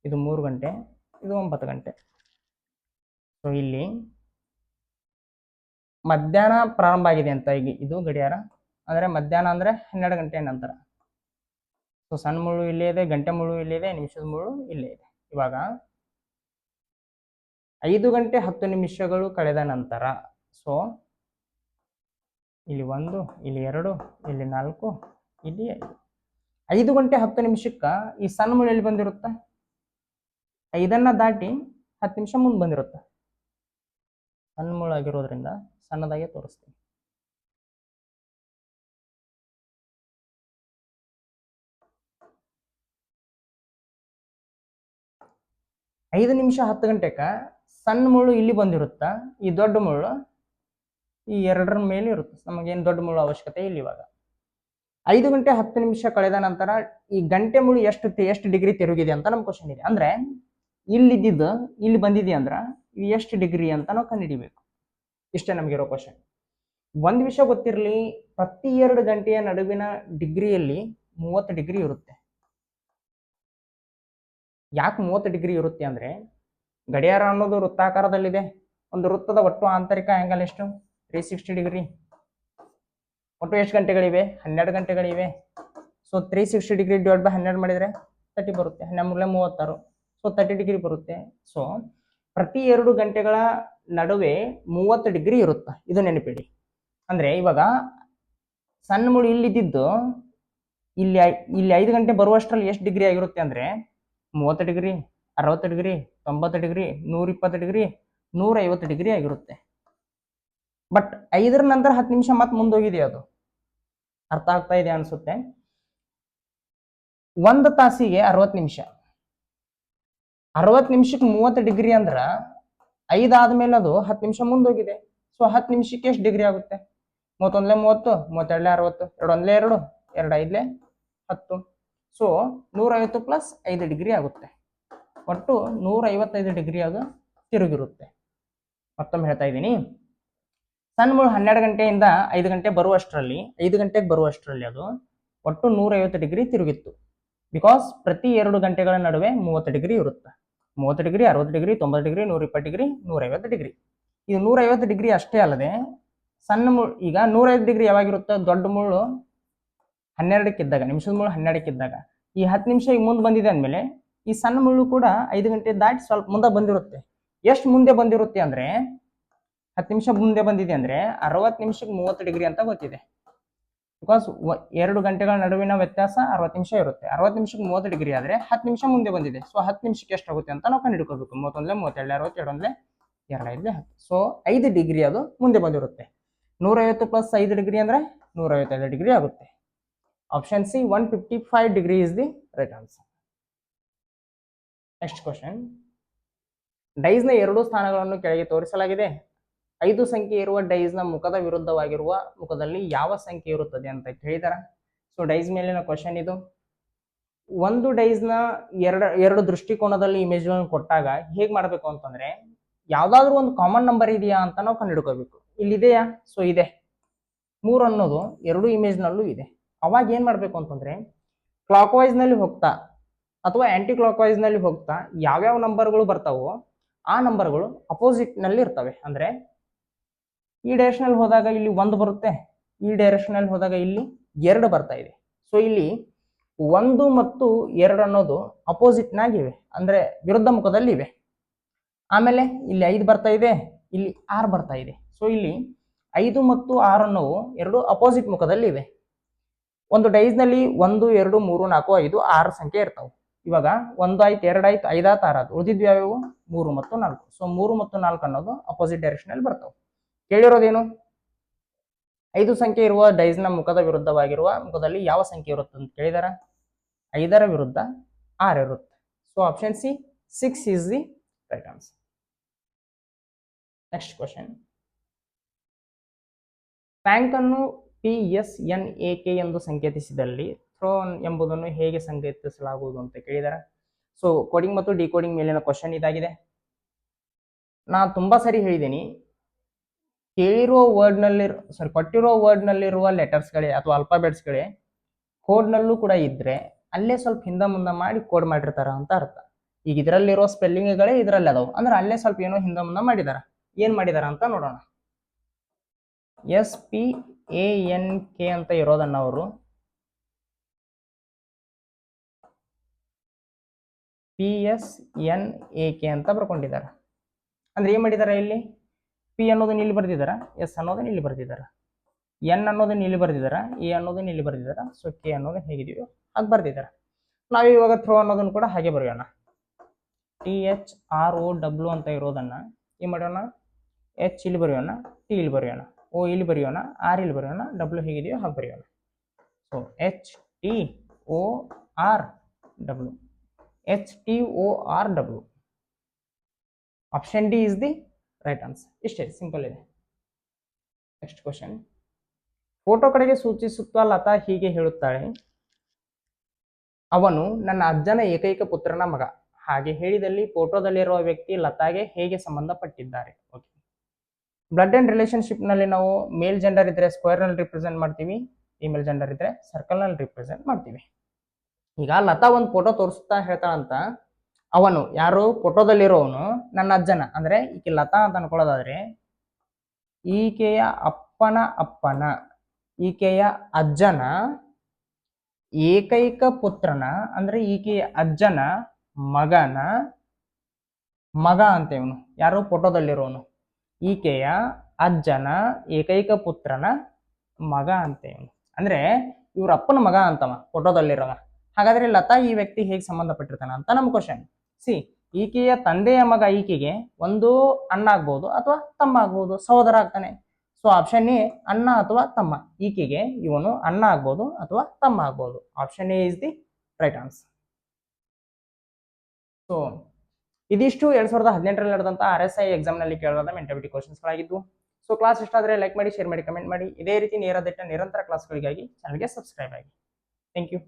ಇದು 3 ಗಂಟೆ, ಇದು 9 ಗಂಟೆ. ಸೊ ಇಲ್ಲಿ ಮಧ್ಯಾಹ್ನ ಪ್ರಾರಂಭ ಆಗಿದೆ ಅಂತ ಈಗ ಇದು ಗಡಿಯಾರ, ಅಂದ್ರೆ ಮಧ್ಯಾಹ್ನ ಅಂದ್ರೆ 12 ಗಂಟೆ ನಂತರ. ಸೊ ಸಣ್ಣ ಮುಳ್ಳು ಇಲ್ಲೇ ಇದೆ, ಗಂಟೆ ಮುಳ್ಳು ಇಲ್ಲೇ ಇದೆ, ನಿಮಿಷದ ಮುಳ್ಳು ಇಲ್ಲೇ ಇದೆ. ಇವಾಗ 5 ಗಂಟೆ 10 ನಿಮಿಷಗಳು ಕಳೆದ ನಂತರ, ಸೊ ಇಲ್ಲಿ 1, ಇಲ್ಲಿ 2, ಇಲ್ಲಿ 4, ಇಲ್ಲಿ 5. 5 ಗಂಟೆ 10 ನಿಮಿಷಕ್ಕೆ ಈ ಸಣ್ಣ ಮುಳ್ಳು ಎಲ್ಲಿ ಬಂದಿರುತ್ತೆ? 5ಅನ್ನ ದಾಟಿ 10 ನಿಮಿಷ ಮುಂದೆ ಬಂದಿರುತ್ತೆ. ಸಣ್ಣ ಮುಳ್ಳು ಆಗಿರೋದ್ರಿಂದ ಸಣ್ಣದಾಗೆ ತೋರಿಸ್ತೀನಿ. 5 ನಿಮಿಷ 10 ಗಂಟೆಗೆ ಸಣ್ಣ ಮುಳ್ಳು ಇಲ್ಲಿ ಬಂದಿರುತ್ತಾ, ಈ ದೊಡ್ಡ ಮುಳ್ಳು ಈ ಎರಡರ ಮೇಲೆ ಇರುತ್ತೆ. ನಮಗೇನು ದೊಡ್ಡ ಮುಳ್ಳು ಅವಶ್ಯಕತೆ ಇಲ್ಲ. ಇವಾಗ 5 ಗಂಟೆ 10 ನಿಮಿಷ ಕಳೆದ ನಂತರ ಈ ಗಂಟೆ ಮುಳ್ಳು ಎಷ್ಟು ಡಿಗ್ರಿ ತಿರುಗಿದೆ ಅಂತ ನಮ್ಮ ಕ್ವಶನ್ ಇದೆ. ಅಂದ್ರೆ ಇಲ್ಲಿದ್ದು ಇಲ್ಲಿ ಬಂದಿದೆ ಅಂದ್ರೆ ಇದು ಎಷ್ಟು ಡಿಗ್ರಿ ಅಂತ ನಾವು ಕಂಡುಹಿಡಿಬೇಕು. ಇಷ್ಟೇ ನಮಗಿರೋ ಕ್ವಶನ್. ಒಂದು ವಿಷಯ ಗೊತ್ತಿರಲಿ, ಪ್ರತಿ 2 ಗಂಟೆಯ ನಡುವಿನ ಡಿಗ್ರಿಯಲ್ಲಿ 30 ಡಿಗ್ರಿ ಇರುತ್ತೆ. ಯಾಕೆ 30 ಡಿಗ್ರಿ ಇರುತ್ತೆ ಅಂದ್ರೆ ಗಡಿಯಾರ ಅನ್ನೋದು ವೃತ್ತಾಕಾರದಲ್ಲಿದೆ. ಒಂದು ವೃತ್ತದ ಒಟ್ಟು ಆಂತರಿಕ ಆಂಗಲ್ ಎಷ್ಟು? 360 ಡಿಗ್ರಿ. ಒಟ್ಟು ಎಷ್ಟು ಗಂಟೆಗಳಿವೆ? 12 ಗಂಟೆಗಳಿವೆ. ಸೊ 360 ಡಿಗ್ರಿ ಡಿವೈಡ್ ಬೈ 12 ಮಾಡಿದರೆ 30 ಬರುತ್ತೆ. 12 36. ಸೊ 30 ಡಿಗ್ರಿ ಬರುತ್ತೆ. ಸೊ ಪ್ರತಿ 2 ಗಂಟೆಗಳ ನಡುವೆ 30 ಡಿಗ್ರಿ ಇರುತ್ತೆ, ಇದು ನೆನಪಿಡಿ. ಅಂದ್ರೆ ಇವಾಗ ಸಣ್ಣ ಮುಳ್ಳು ಇಲ್ಲಿದ್ದು ಇಲ್ಲಿ 5 ಗಂಟೆ ಬರುವಷ್ಟರಲ್ಲಿ ಎಷ್ಟು ಡಿಗ್ರಿ ಆಗಿರುತ್ತೆ ಅಂದ್ರೆ 30 degree, 60 degree, 90 degree, 120 degree, 150 degree ಆಗಿರುತ್ತೆ. ಬಟ್ 5ರ ನಂತರ 10 ನಿಮಿಷ ಮತ್ತೆ ಮುಂದೋಗಿದೆ. ಅದು ಅರ್ಥ ಆಗ್ತಾ ಇದೆ ಅನ್ಸುತ್ತೆ. 1 ತಾಸಿಗೆ 60 ನಿಮಿಷ. 60 ನಿಮಿಷಕ್ಕೆ 30 ಡಿಗ್ರಿ ಅಂದ್ರ 5 ಆದ್ಮೇಲೆ ಅದು 10 ನಿಮಿಷ ಮುಂದೋಗಿದೆ. ಸೊ 10 ನಿಮಿಷಕ್ಕೆ ಎಷ್ಟು ಡಿಗ್ರಿ ಆಗುತ್ತೆ? 31 30, 32 60, 2 2 2 5 10. ಸೊ 150 ಪ್ಲಸ್ 5 ಡಿಗ್ರಿ ಆಗುತ್ತೆ. ಒಟ್ಟು 155 ಡಿಗ್ರಿ ಅದು ತಿರುಗಿರುತ್ತೆ. ಮತ್ತೊಮ್ಮೆ ಹೇಳ್ತಾ ಇದ್ದೀನಿ, ಸಣ್ಣ ಮುಳ್ಳು 12 ಗಂಟೆಯಿಂದ 5 ಗಂಟೆ ಬರುವಷ್ಟರಲ್ಲಿ 5 ಗಂಟೆಗೆ ಬರುವಷ್ಟರಲ್ಲಿ ಅದು ಒಟ್ಟು 150 ಡಿಗ್ರಿ ತಿರುಗಿತ್ತು. ಬಿಕಾಸ್ ಪ್ರತಿ 2 ಗಂಟೆಗಳ ನಡುವೆ 30 ಡಿಗ್ರಿ ಇರುತ್ತೆ. 30 degree, 60 degree, 90 degree, 120 degree, 150 degree. ಇದು 150 ಡಿಗ್ರಿ ಅಷ್ಟೇ ಅಲ್ಲದೆ ಸಣ್ಣ ಮುಳ್ಳು, ಈಗ 105 ಡಿಗ್ರಿ ಯಾವಾಗಿರುತ್ತೆ? ದೊಡ್ಡ ಮುಳ್ಳು 12ಕ್ಕಿದ್ದಾಗ, ನಿಮಿಷದ ಮುಳ್ಳು 12ಕ್ಕಿದ್ದಾಗ, ಈ 10 ನಿಮಿಷ ಈಗ ಮುಂದೆ ಬಂದಿದೆ ಅಂದಮೇಲೆ ಈ ಸಣ್ಣ ಮುಳ್ಳು ಕೂಡ 5 ಗಂಟೆ ದಾಟಿ ಸ್ವಲ್ಪ ಮುಂದೆ ಬಂದಿರುತ್ತೆ. ಎಷ್ಟು ಮುಂದೆ ಬಂದಿರುತ್ತೆ ಅಂದ್ರೆ 10 ನಿಮಿಷ ಮುಂದೆ ಬಂದಿದೆ ಅಂದ್ರೆ 60 ನಿಮಿಷಕ್ಕೆ 30 ಡಿಗ್ರಿ ಅಂತ ಗೊತ್ತಿದೆ. ಬಿಕಾಸ್ 2 ಗಂಟೆಗಳ ನಡುವಿನ ವ್ಯತ್ಯಾಸ 60 ನಿಮಿಷ ಇರುತ್ತೆ. 60 ನಿಮಿಷಕ್ಕೆ 30 ಡಿಗ್ರಿ ಆದ್ರೆ 10 ನಿಮಿಷ ಮುಂದೆ ಬಂದಿದೆ. ಸೊ 10 ನಿಮಿಷಕ್ಕೆ ಎಷ್ಟಾಗುತ್ತೆ ಅಂತ ನಾವು ಕಂಡುಹಿಡ್ಕೋಬೇಕು. 31 32 62 2 10. ಸೊ 5 ಡಿಗ್ರಿ ಅದು ಮುಂದೆ ಬಂದಿರುತ್ತೆ. 150 ಪ್ಲಸ್ 5 ಡಿಗ್ರಿ ಅಂದ್ರೆ 155 ಡಿಗ್ರಿ ಆಗುತ್ತೆ. ಆಪ್ಷನ್ ಸಿ 155 ಡಿಗ್ರಿ is the right answer. Next question. ಡೈಸ್ನ 2 ಸ್ಥಾನಗಳನ್ನು ಕೆಳಗೆ ತೋರಿಸಲಾಗಿದೆ. 5 ಸಂಖ್ಯೆ ಇರುವ ಡೈಸ್ನ ಮುಖದ ವಿರುದ್ಧವಾಗಿರುವ ಮುಖದಲ್ಲಿ ಯಾವ ಸಂಖ್ಯೆ ಇರುತ್ತದೆ ಅಂತ ಕೇಳಿದಾರ. ಸೊ ಡೈಸ್ ಮೇಲಿನ ಕ್ವಶನ್ ಇದು. ಒಂದು ಡೈಸ್ನ ಎರಡು ದೃಷ್ಟಿಕೋನದಲ್ಲಿ ಇಮೇಜ್ಗಳನ್ನು ಕೊಟ್ಟಾಗ ಹೇಗೆ ಮಾಡಬೇಕು ಅಂತಂದ್ರೆ, ಯಾವ್ದಾದ್ರು ಒಂದು ಕಾಮನ್ ನಂಬರ್ ಇದೆಯಾ ಅಂತ ನಾವು ಕಂಡುಹಿಡ್ಕೋಬೇಕು. ಇಲ್ಲಿದೆಯಾ? ಸೊ ಇದೆ. 3 ಅನ್ನೋದು 2 ಇಮೇಜ್ನಲ್ಲೂ ಇದೆ. ಅವಾಗ ಏನ್ ಮಾಡ್ಬೇಕು ಅಂತಂದ್ರೆ, ಕ್ಲಾಕ್ ವೈಸ್ ನಲ್ಲಿ ಹೋಗ್ತಾ ಅಥವಾ ಆಂಟಿ ಕ್ಲಾಕ್ ವೈಸ್ ನಲ್ಲಿ ಹೋಗ್ತಾ ಯಾವ್ಯಾವ ನಂಬರ್ಗಳು ಬರ್ತಾವೋ ಆ ನಂಬರ್ಗಳು ಅಪೋಸಿಟ್ ನಲ್ಲಿ ಇರ್ತವೆ. ಅಂದ್ರೆ ಈ ಡೈರೆಕ್ಷನ್ ಅಲ್ಲಿ ಹೋದಾಗ ಇಲ್ಲಿ 1 ಬರುತ್ತೆ, ಈ ಡೈರೆಕ್ಷನ್ ಅಲ್ಲಿ ಹೋದಾಗ ಇಲ್ಲಿ 2 ಬರ್ತಾ ಇದೆ. ಸೊ ಇಲ್ಲಿ 1 ಮತ್ತು 2 ಅನ್ನೋದು ಅಪೋಸಿಟ್ ನಾಗಿವೆ, ಅಂದ್ರೆ ವಿರುದ್ಧ ಮುಖದಲ್ಲಿ ಇವೆ. ಆಮೇಲೆ ಇಲ್ಲಿ 5 ಬರ್ತಾ ಇದೆ, ಇಲ್ಲಿ 6 ಬರ್ತಾ ಇದೆ. ಸೊ ಇಲ್ಲಿ 5 ಮತ್ತು 6 ಅನ್ನೋವು 2 ಅಪೋಸಿಟ್ ಮುಖದಲ್ಲಿ ಇವೆ. ಒಂದು ಡೈಸ್ ನಲ್ಲಿ 1 2 3 4 5 6 ಸಂಖ್ಯೆ ಇರ್ತಾವೆ. ಇವಾಗ 1 ಆಯ್ತು, 2 ಆಯ್ತು, 5 ಆಯ್ತು, 6 ಆಯ್ತು, ಉಳಿದಿದ್ವು ಯಾವ್ಯಾವು? 3 ಮತ್ತು 4. ಸೊ 3 ಮತ್ತು 4 ಅನ್ನೋದು ಅಪೋಸಿಟ್ ಡೈರೆಕ್ಷನ್ ಅಲ್ಲಿ ಬರ್ತಾವೆ. ಕೇಳಿರೋದೇನು? 5 ಸಂಖ್ಯೆ ಇರುವ ಡೈಸ್ನ ಮುಖದ ವಿರುದ್ಧವಾಗಿರುವ ಮುಖದಲ್ಲಿ ಯಾವ ಸಂಖ್ಯೆ ಇರುತ್ತೆ ಅಂತ ಕೇಳಿದಾರ. 5ರ ವಿರುದ್ಧ 6 ಇರುತ್ತೆ. So option C 6 is the right answer. Next question. Bank ಅನ್ನು PSNAK ಎಂದು ಸಂಕೇತಿಸಿದಲ್ಲಿ ಥ್ರೋನ್ ಎಂಬುದನ್ನು ಹೇಗೆ ಸಂಕೇತಿಸಲಾಗುವುದು ಅಂತ ಕೇಳಿದಾರೆ. ಸೊ ಕೋಡಿಂಗ್ ಮತ್ತು ಡಿಕೋಡಿಂಗ್ ಮೇಲಿನ ಕ್ವಶನ್ ಇದಾಗಿದೆ. ನಾ ತುಂಬಾ ಸರಿ ಹೇಳಿದ್ದೀನಿ, ಕೇಳಿರೋ ವರ್ಡ್ನಲ್ಲಿ ಕೊಟ್ಟಿರೋ ವರ್ಡ್ನಲ್ಲಿರುವ ಲೆಟರ್ಸ್ಗಳೇ ಅಥವಾ ಅಲ್ಫಾಬೆಟ್ಸ್ಗಳೇ ಕೋಡ್ನಲ್ಲೂ ಕೂಡ ಇದ್ರೆ ಅಲ್ಲೇ ಸ್ವಲ್ಪ ಹಿಂದೆ ಮುಂದೆ ಮಾಡಿ ಕೋಡ್ ಮಾಡಿರ್ತಾರ ಅಂತ ಅರ್ಥ. ಈಗ ಇದರಲ್ಲಿರೋ ಸ್ಪೆಲ್ಲಿಂಗ್ಗಳೇ ಇದರಲ್ಲಿ ಅದಾವ ಅಂದ್ರೆ ಅಲ್ಲೇ ಸ್ವಲ್ಪ ಏನೋ ಹಿಂದೆ ಮುಂದೆ ಮಾಡಿದಾರ. ಏನ್ ಮಾಡಿದಾರ ಅಂತ ನೋಡೋಣ. SPANK ಅಂತ ಇರೋದನ್ನ ಅವರು PSNAK ಅಂತ ಬರ್ಕೊಂಡಿದ್ದಾರೆ. ಅಂದ್ರೆ ಏನ್ ಮಾಡಿದಾರ, ಇಲ್ಲಿ P ಅನ್ನೋದನ್ನ ಇಲ್ಲಿ ಬರ್ದಿದಾರ, S ಅನ್ನೋದನ್ನ ಇಲ್ಲಿ ಬರ್ದಿದಾರ, N ಅನ್ನೋದನ್ನ ಇಲ್ಲಿ ಬರ್ದಿದಾರ, A ಅನ್ನೋದನ್ನ ಇಲ್ಲಿ ಬರ್ದಿದಾರ. ಸೊ K ಅನ್ನೋದನ್ನ ಹೇಗಿದೆಯೋ ಹಾಗೆ ಬರ್ದಿದಾರ. ನಾವು ಇವಾಗ ಥ್ರೋ ಅನ್ನೋದನ್ನ ಕೂಡ ಹಾಗೆ ಬರೆಯೋಣ. THROW ಅಂತ ಇರೋದನ್ನ ಏನ್ ಮಾಡೋಣ, H ಇಲ್ಲಿ ಬರೆಯೋಣ, T ಇಲ್ಲಿ ಬರೆಯೋಣ, O ಇಲ್ಲಿ ಬರೆಯೋಣ, R ಇಲ್ಲಿ ಬರೆಯೋಣ, W ಹೇಗಿದೆಯೋ ಹಾಗೆ ಬರೆಯೋಣ. So HTORW. Option D is the right answer. ಇಷ್ಟೇ ಸಿಂಪಲ್ ಇದೆ. Next question. ಫೋಟೋ ಕಡೆಗೆ ಸೂಚಿಸುತ್ತಾ ಲತಾ ಹೀಗೆ ಹೇಳುತ್ತಾಳೆ, ಅವನು ನನ್ನ ಅಜ್ಜನ ಏಕೈಕ ಪುತ್ರನ ಮಗ. ಹಾಗೆ ಹೇಳಿದಲ್ಲಿ ಫೋಟೋದಲ್ಲಿರುವ ವ್ಯಕ್ತಿ ಲತಾಗೆ ಹೇಗೆ ಸಂಬಂಧಪಟ್ಟಿದ್ದಾರೆ? ಓಕೆ. ಬ್ಲಡ್ ಅಂಡ್ ರಿಲೇಶನ್ಶಿಪ್ ನಲ್ಲಿ ನಾವು ಮೇಲ್ ಜೆಂಡರ್ ಇದ್ರೆ ಸ್ಕ್ವೇರ್ ನಲ್ಲಿ ರಿಪ್ರೆಸೆಂಟ್ ಮಾಡ್ತೀವಿ, ಫಿಮೇಲ್ ಜೆಂಡರ್ ಇದ್ರೆ ಸರ್ಕಲ್ ನಲ್ಲಿ ರಿಪ್ರೆಸೆಂಟ್ ಮಾಡ್ತೀವಿ. ಈಗ ಲತಾ ಒಂದು ಫೋಟೋ ತೋರಿಸ್ತಾ ಹೇಳ್ತಾಳಂತ, ಅವನು ಯಾರು ಫೋಟೋದಲ್ಲಿರೋವನು ನನ್ನ ಅಜ್ಜನ, ಅಂದ್ರೆ ಈಕೆ ಲತಾ ಅಂತ ಅನ್ಕೊಳ್ಳೋದಾದ್ರೆ ಈಕೆಯ ಅಪ್ಪನ ಈಕೆಯ ಅಜ್ಜನ ಏಕೈಕ ಪುತ್ರನ, ಅಂದ್ರೆ ಈಕೆಯ ಅಜ್ಜನ ಮಗನ ಮಗ ಅಂತ ಇವನು ಯಾರು ಫೋಟೋದಲ್ಲಿರೋನು, ಈಕೆಯ ಅಜ್ಜನ ಏಕೈಕ ಪುತ್ರನ ಮಗ ಅಂತ ಇವನು. ಅಂದ್ರೆ ಇವ್ರ ಅಪ್ಪನ ಮಗ ಅಂತವ ಫೋಟೋದಲ್ಲಿರೋವ. ಹಾಗಾದ್ರೆ ಲತಾ ಈ ವ್ಯಕ್ತಿ ಹೇಗೆ ಸಂಬಂಧಪಟ್ಟಿರ್ತಾನ ಅಂತ ನಮ್ಮ ಕ್ವಶನ್. ಸಿ, ಈಕೆಯ ತಂದೆಯ ಮಗ ಈಕೆಗೆ ಒಂದು ಅಣ್ಣ ಆಗ್ಬಹುದು ಅಥವಾ ತಮ್ಮ ಆಗ್ಬಹುದು, ಸಹೋದರ ಆಗ್ತಾನೆ. ಸೊ ಆಪ್ಷನ್ ಎ ಅಣ್ಣ ಅಥವಾ ತಮ್ಮ, ಈಕೆಗೆ ಇವನು ಅಣ್ಣ ಆಗ್ಬಹುದು ಅಥವಾ ತಮ್ಮ ಆಗ್ಬಹುದು. Option A is the right answer. So ಇದಿಷ್ಟು 2018ರಲ್ಲಿ ನಡೆದಂತ RSI ಎಕ್ಸಾಮ್ ನಲ್ಲಿ ಕೇಳಲಾದ ಮೆಂಟಾಲಿಟಿ ಕ್ವಶನ್ಸ್ ಗಳಾಗಿದ್ದು. ಸೊ ಕ್ಲಾಸ್ ಇಷ್ಟ ಆದ್ರೆ ಲೈಕ್ ಮಾಡಿ, ಶೇರ್ ಮಾಡಿ, ಕಮೆಂಟ್ ಮಾಡಿ. ಇದೇ ರೀತಿ ನೇರ ದಿಟ್ಟ ನಿರಂತರ ಕ್ಲಾಸ್ಗಳಿಗಾಗಿ ಚಾನಲ್ಗೆ ಸಬ್ಸ್ಕ್ರೈಬ್ ಆಗಿ. Thank you.